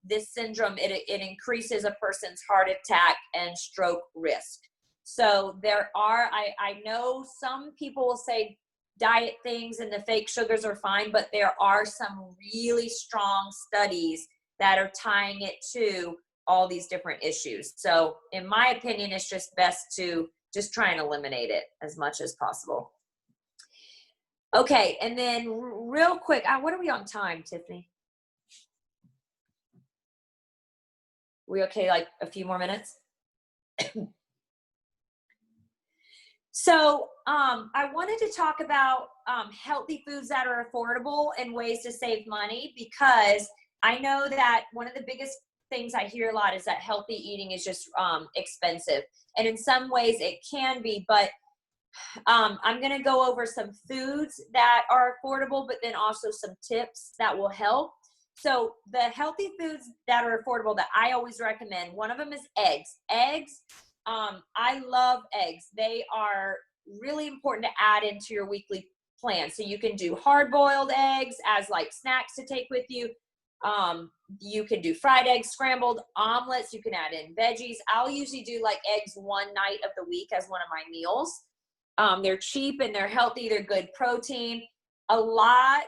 this syndrome, it increases a person's heart attack and stroke risk. So there are, I know some people will say diet things and the fake sugars are fine, but there are some really strong studies that are tying it to all these different issues. So in my opinion, it's just best to just try and eliminate it as much as possible. Okay, and then real quick, what are we on time, Tiffany? We okay, like a few more minutes? So I wanted to talk about healthy foods that are affordable and ways to save money, because I know that one of the biggest things I hear a lot is that healthy eating is just expensive. And in some ways it can be, but I'm going to go over some foods that are affordable, but then also some tips that will help. So the healthy foods that are affordable that I always recommend, one of them is eggs. Eggs, I love eggs. They are really important to add into your weekly plan. So you can do hard-boiled eggs as like snacks to take with you. You can do fried eggs, scrambled omelets. You can add in veggies. I'll usually do like eggs one night of the week as one of my meals. They're cheap and they're healthy. They're good protein. A lot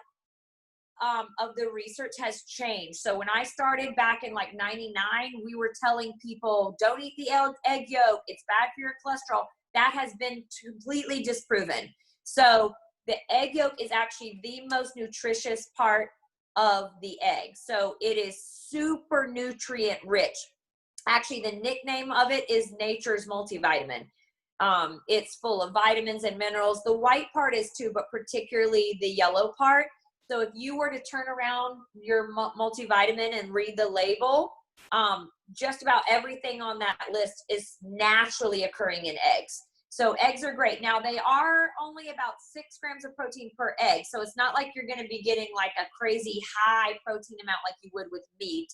of the research has changed. So when I started back in like 99, we were telling people, don't eat the egg yolk. It's bad for your cholesterol. That has been completely disproven. So the egg yolk is actually the most nutritious part of the egg. So it is super nutrient rich. Actually, the nickname of it is nature's multivitamin. It's full of vitamins and minerals. The white part is too, but particularly the yellow part. So if you were to turn around your multivitamin and read the label, just about everything on that list is naturally occurring in eggs. So eggs are great. Now they are only about 6 grams of protein per egg. So it's not like you're going to be getting like a crazy high protein amount like you would with meat,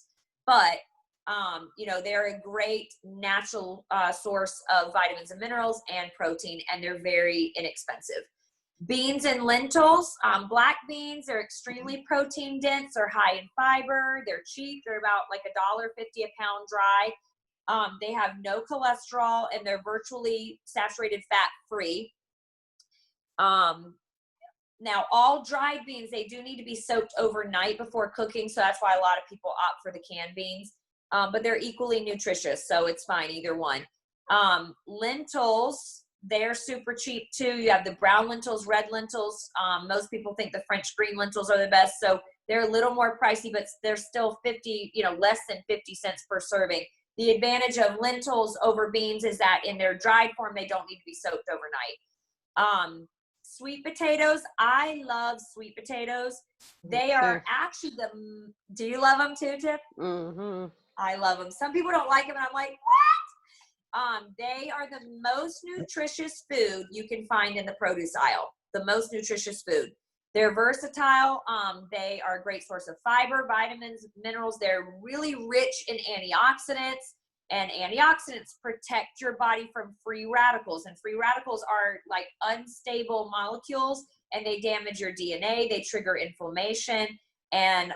but you know, they're a great natural source of vitamins and minerals and protein, and they're very inexpensive. Beans and lentils, black beans are extremely protein dense, are high in fiber, they're cheap, they're about like $1.50 a pound dry. They have no cholesterol and they're virtually saturated fat free. Now all dried beans, they do need to be soaked overnight before cooking, so that's why a lot of people opt for the canned beans. But they're equally nutritious, so it's fine, either one. Lentils, they're super cheap too. You have the brown lentils, red lentils. Most people think the French green lentils are the best, so they're a little more pricey, but they're still 50, you know, less than 50 cents per serving. The advantage of lentils over beans is that in their dried form, they don't need to be soaked overnight. Sweet potatoes, I love sweet potatoes. They are actually do you love them too, Tip? Mm-hmm. I love them. Some people don't like them, and I'm like, what? They are the most nutritious food you can find in the produce aisle. The most nutritious food. They're versatile. They are a great source of fiber, vitamins, minerals. They're really rich in antioxidants, and antioxidants protect your body from free radicals. And free radicals are like unstable molecules, and they damage your DNA. They trigger inflammation, and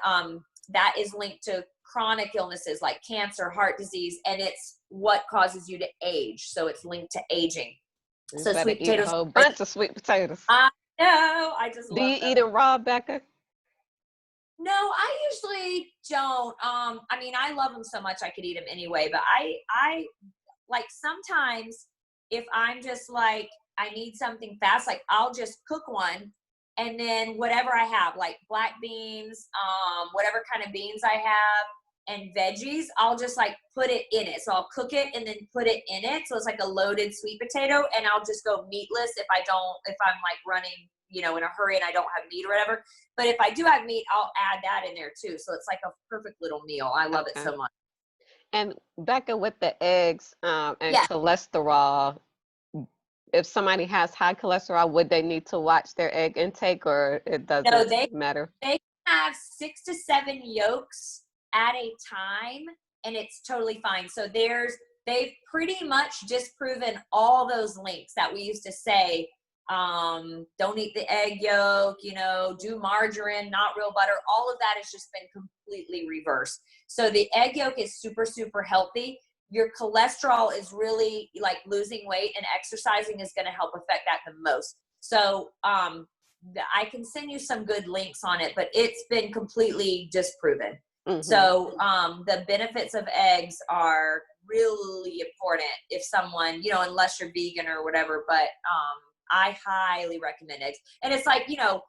that is linked to chronic illnesses like cancer, heart disease, and it's what causes you to age. So it's linked to aging. So sweet potatoes. A whole bunch of sweet potatoes. I know. I just love Do you them. eat them raw, Bekah? No, I usually don't. I mean, I love them so much I could eat them anyway, but I like sometimes if I'm just like, I need something fast, like I'll just cook one, and then whatever I have, like black beans, whatever kind of beans I have, and veggies, I'll just like put it in it. So I'll cook it and then put it in it. So it's like a loaded sweet potato, and I'll just go meatless if I'm like running, you know, in a hurry and I don't have meat or whatever. But if I do have meat, I'll add that in there too. So it's like a perfect little meal. I love it so much. And Bekah, with the eggs and cholesterol, if somebody has high cholesterol, would they need to watch their egg intake, or it doesn't matter? They have 6 to 7 yolks at a time, and it's totally fine. So they've pretty much disproven all those links that we used to say, don't eat the egg yolk, you know, do margarine, not real butter. All of that has just been completely reversed. So the egg yolk is super, super healthy. Your cholesterol is really like losing weight, and exercising is going to help affect that the most. So, I can send you some good links on it, but it's been completely disproven. Mm-hmm. So, the benefits of eggs are really important if someone, you know, unless you're vegan or whatever, but, I highly recommend eggs. And it's like, you know,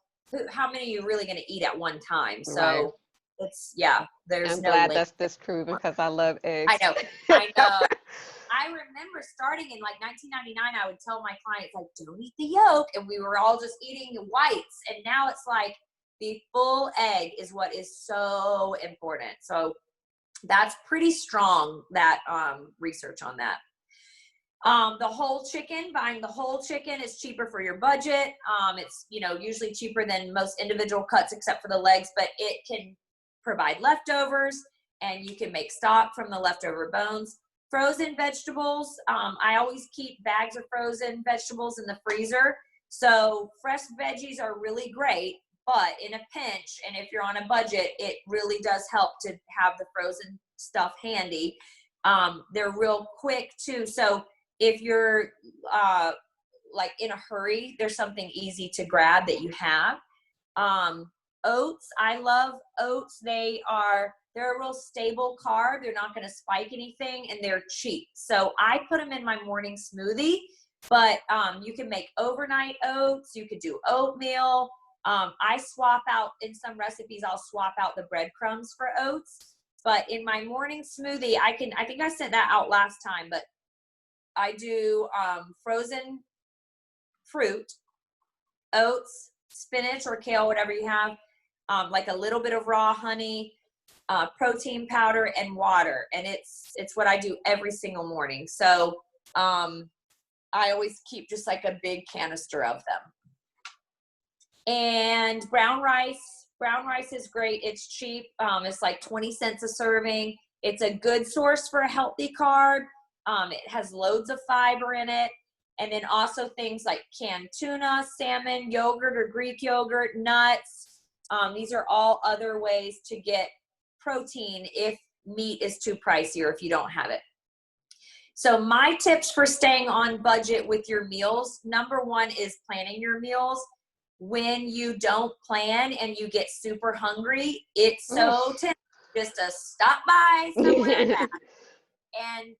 how many are you really going to eat at one time? So right. It's, there's I'm no glad link. That's disproven because I love eggs. I know. I remember starting in like 1999, I would tell my clients, like, don't eat the yolk. And we were all just eating whites. And now it's like the full egg is what is so important. So that's pretty strong, that research on that. The whole chicken, buying the whole chicken is cheaper for your budget. It's, you know, usually cheaper than most individual cuts except for the legs, but it can provide leftovers, and you can make stock from the leftover bones. Frozen vegetables, I always keep bags of frozen vegetables in the freezer. So fresh veggies are really great, but in a pinch, and if you're on a budget, it really does help to have the frozen stuff handy. They're real quick too. So if you're like in a hurry, there's something easy to grab that you have. Oats, I love oats. They're a real stable carb. They're not going to spike anything, and they're cheap. So I put them in my morning smoothie, but you can make overnight oats. You could do oatmeal. I swap out, in some recipes, I'll swap out the breadcrumbs for oats. But in my morning smoothie, I think I sent that out last time, but I do frozen fruit, oats, spinach or kale, whatever you have, like a little bit of raw honey, protein powder, and water. And it's what I do every single morning. So I always keep just like a big canister of them. And brown rice is great. It's cheap. It's like 20 cents a serving. It's a good source for a healthy carb. It has loads of fiber in it. And then also things like canned tuna, salmon, yogurt or Greek yogurt, nuts. These are all other ways to get protein if meat is too pricey or if you don't have it. So my tips for staying on budget with your meals, number one is planning your meals. When you don't plan and you get super hungry, it's so tempting just to stop by somewhere fast. And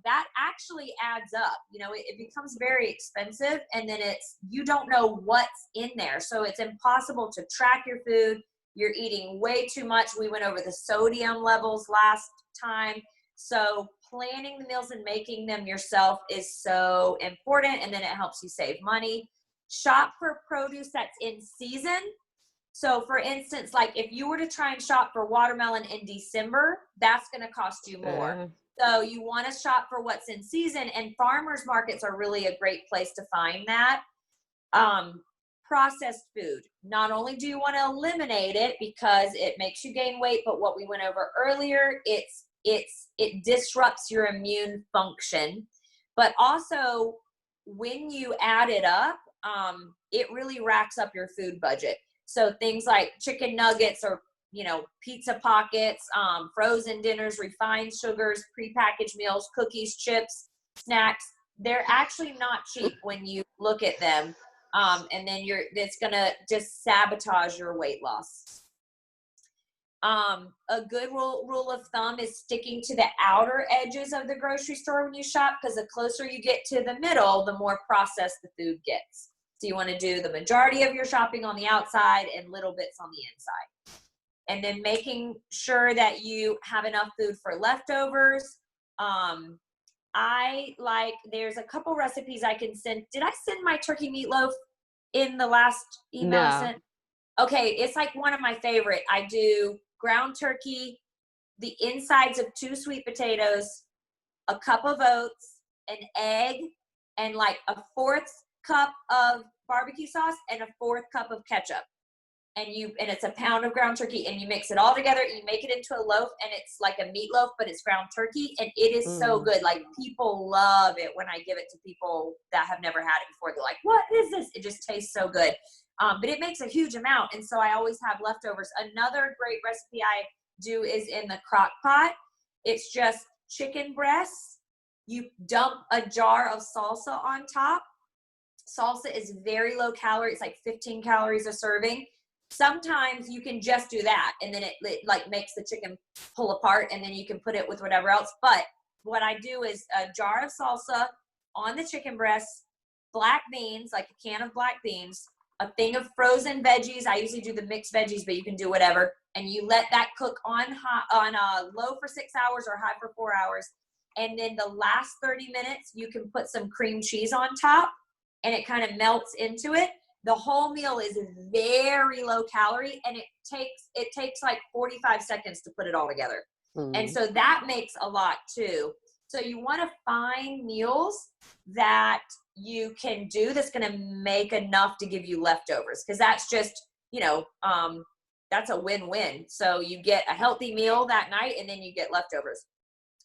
that actually adds up. You know, it becomes very expensive, and then you don't know what's in there. So it's impossible to track your food. You're eating way too much. We went over the sodium levels last time. So planning the meals and making them yourself is so important, and then it helps you save money. Shop for produce that's in season. So for instance, like if you were to try and shop for watermelon in December, that's going to cost you more. So you want to shop for what's in season, and farmers markets are really a great place to find that. Processed food. Not only do you want to eliminate it because it makes you gain weight, but what we went over earlier, it disrupts your immune function. But also when you add it up, it really racks up your food budget. So things like chicken nuggets or, you know, pizza pockets, frozen dinners, refined sugars, prepackaged meals, cookies, chips, snacks, they're actually not cheap when you look at them. And then it's gonna just sabotage your weight loss. A good rule of thumb is sticking to the outer edges of the grocery store when you shop, because the closer you get to the middle, the more processed the food gets. So you want to do the majority of your shopping on the outside and little bits on the inside. And then making sure that you have enough food for leftovers. There's a couple recipes I can send. Did I send my turkey meatloaf in the last email I sent? Okay, it's like one of my favorite. I do ground turkey, the insides of 2 sweet potatoes, a cup of oats, an egg, and like a 4th cup of barbecue sauce and a 4th cup of ketchup. And it's a pound of ground turkey, and you mix it all together and you make it into a loaf, and it's like a meatloaf, but it's ground turkey, and it is so good. Like, people love it when I give it to people that have never had it before. They're like, what is this? It just tastes so good. But it makes a huge amount, and so I always have leftovers. Another great recipe I do is in the crock pot. It's just chicken breasts. You dump a jar of salsa on top. Salsa is very low calorie. It's like 15 calories a serving. Sometimes you can just do that, and then it like makes the chicken pull apart, and then you can put it with whatever else. But what I do is a jar of salsa on the chicken breasts, black beans, like a can of black beans, a thing of frozen veggies. I usually do the mixed veggies, but you can do whatever. And you let that cook on low for 6 hours or high for 4 hours. And then the last 30 minutes, you can put some cream cheese on top, and it kind of melts into it. The whole meal is very low calorie, and it takes like 45 seconds to put it all together. And so that makes a lot too. So you want to find meals that you can do that's going to make enough to give you leftovers, because that's just, that's a win-win. So you get a healthy meal that night, and then you get leftovers.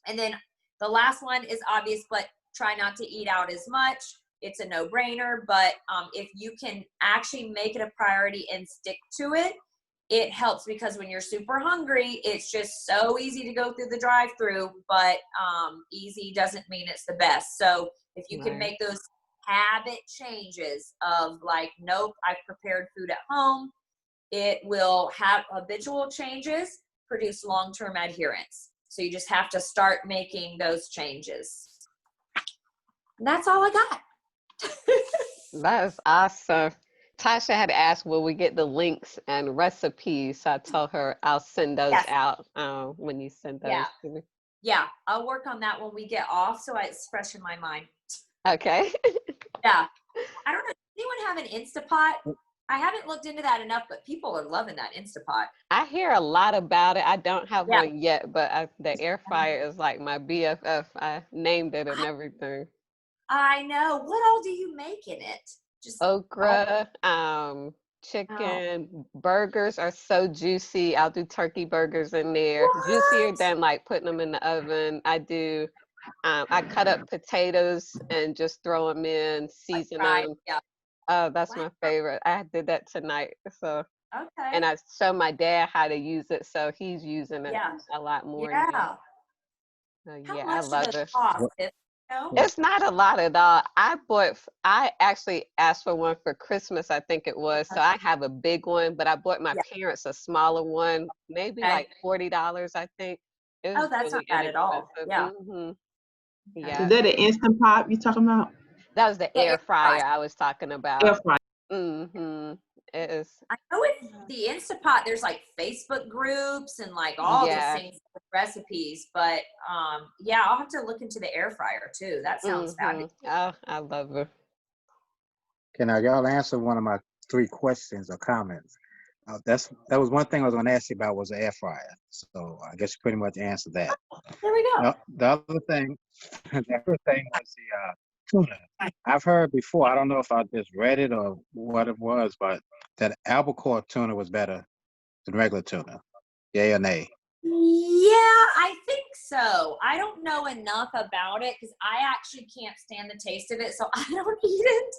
And then the last one is obvious, but try not to eat out as much. It's a no-brainer, but if you can actually make it a priority and stick to it, it helps, because when you're super hungry, it's just so easy to go through the drive-through, but easy doesn't mean it's the best. So if you can make those habit changes of like, nope, I've prepared food at home, it will have habitual changes, produce long-term adherence. So you just have to start making those changes. And that's all I got. That is awesome. Tasha had asked, will we get the links and recipes? So I told her I'll send those out when you send those to me. Yeah, I'll work on that when we get off, so it's fresh in my mind. Okay. Yeah. I don't know. Does anyone have an Instapot? I haven't looked into that enough, but people are loving that Instapot. I hear a lot about it. I don't have one yet, but the air fryer is like my BFF. I named it and everything. I know. What all do you make in it? Just Okra, chicken, burgers are so juicy. I'll do turkey burgers in there. Juicier what? than like putting them in the oven. I cut up potatoes and just throw them in, Like season fried. them. Yeah. Oh, that's Wow. my favorite. I did that tonight. So, and Okay. I show my dad how to use it, so he's using it Yeah. a lot more now. Yeah. So How yeah, I much do love those it. cost? What- No? what- It's not a lot at all. I actually asked for one for Christmas, I think it was. So I have a big one, but I bought my Yeah. parents a smaller one, maybe Okay. like $40, I think. It Oh, was that's not really bad at all. inexpensive. Yeah. Yeah, Is that an Instant Pop you talking about? that was the The air air fryer. fryer I was talking Air about. fryer. It is, I know with the Instapot, there's like Facebook groups and like all these yeah. things with recipes, but yeah, I'll have to look into the air fryer too. That sounds fabulous. Oh, I love it. Can y'all answer one of my 3 questions or comments? That was one thing I was going to ask you about was the air fryer. So I guess you pretty much answered that. There we go. The other thing, the other thing was the tuna. I've heard before. I don't know if I just read it or what it was, but that albacore tuna was better than regular tuna. Yay or nay? Yeah, I think so. I don't know enough about it because I actually can't stand the taste of it, so I don't eat it.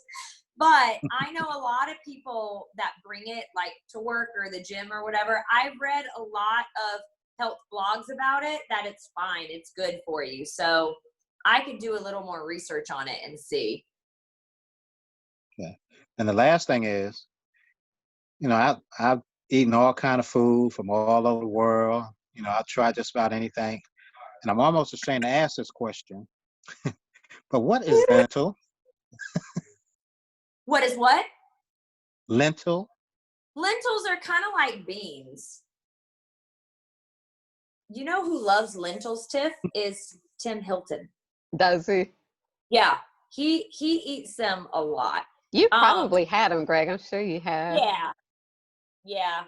But I know a lot of people that bring it like to work or the gym or whatever. I've read a lot of health blogs about it that it's fine, it's good for you. So I could do a little more research on it and see. Yeah. And the last thing is, I've eaten all kind of food from all over the world. I've tried just about anything, and I'm almost ashamed to ask this question. But what is lentil? What is what? Lentil? Lentils are kind of like beans. You know who loves lentils, Tiff? Is Tim Hilton. Does he? Yeah, he eats them a lot. You probably had them, Greg. I'm sure you have. Yeah.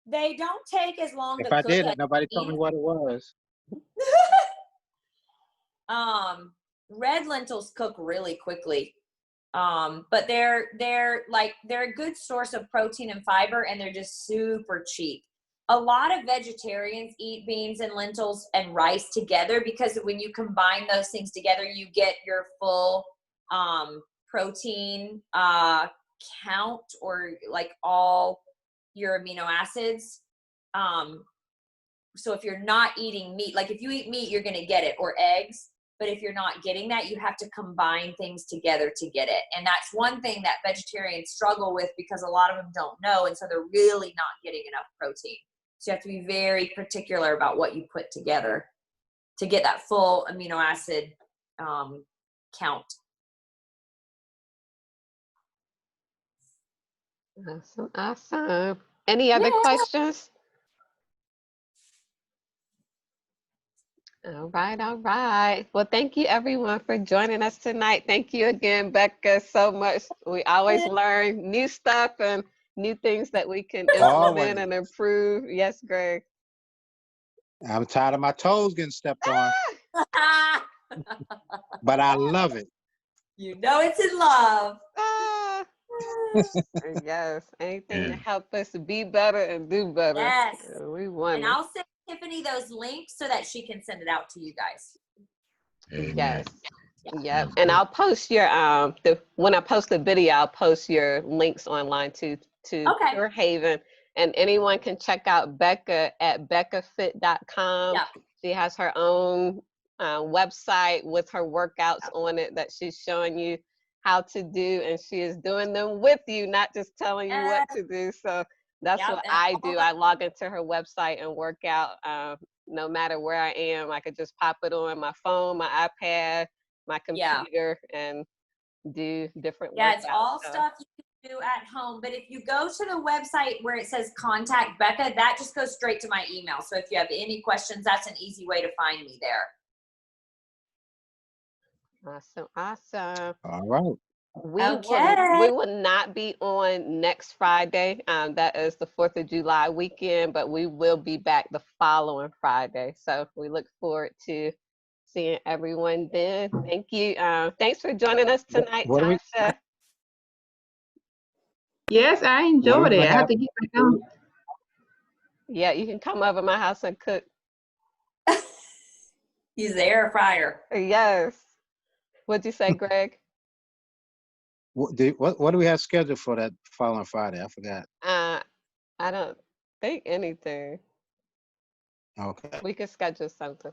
They don't take as long If to I cook did as it, nobody told me beans. what it was. Red lentils cook really quickly. But they're a good source of protein and fiber, and they're just super cheap. A lot of vegetarians eat beans and lentils and rice together because when you combine those things together, you get your full protein count, or like all your amino acids. So if you're not eating meat, like if you eat meat, you're going to get it, or eggs. But if you're not getting that, you have to combine things together to get it. And that's one thing that vegetarians struggle with because a lot of them don't know. And so they're really not getting enough protein. So you have to be very particular about what you put together to get that full amino acid count. Awesome. Any other questions? All right. Well, thank you everyone for joining us tonight. Thank you again, Bekah, so much. We always learn new stuff and new things that we can implement and improve. Yes, Greg. I'm tired of my toes getting stepped on, but I love it. You know it's in love. Ah, yes. Anything to Yeah. help us be better and do better. Yes. We want And it. I'll send Tiffany those links so that she can send it out to you guys. Amen. Yes. Yeah. Yep. And I'll post your when I post the video, I'll post your links online to Okay. Pure Haven. And anyone can check out Bekah at bekahfit.com. Yeah. She has her own website with her workouts on it that she's showing you how to do, and she is doing them with you, not just telling you what to do. So that's Yep, what and I all do. I log into her website and work out. No matter where I am, I could just pop it on my phone, my iPad, my computer, and do different workouts. It's all stuff you can do at home. But if you go to the website where it says contact Bekah, that just goes straight to my email. So if you have any questions, that's an easy way to find me there. Awesome. All right. We will not be on next Friday. That is the 4th of July weekend, but we will be back the following Friday. So we look forward to seeing everyone then. Thank you. Thanks for joining us tonight, What do we? Tasha. Yes, I What are we enjoyed it. gonna I have have? to get back on. Yeah, you can come over my house and cook. Use the air fryer. Yes. What'd you say, Greg? What do we have scheduled for that following Friday? I forgot. I don't think anything. Okay. We could schedule something.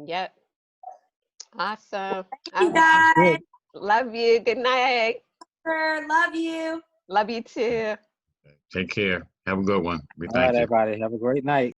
Yep. Awesome. You guys, Good. Love you. Good night. love you. Love you too. Take care. Have a good one. We All thank right, you. everybody. Have a great night.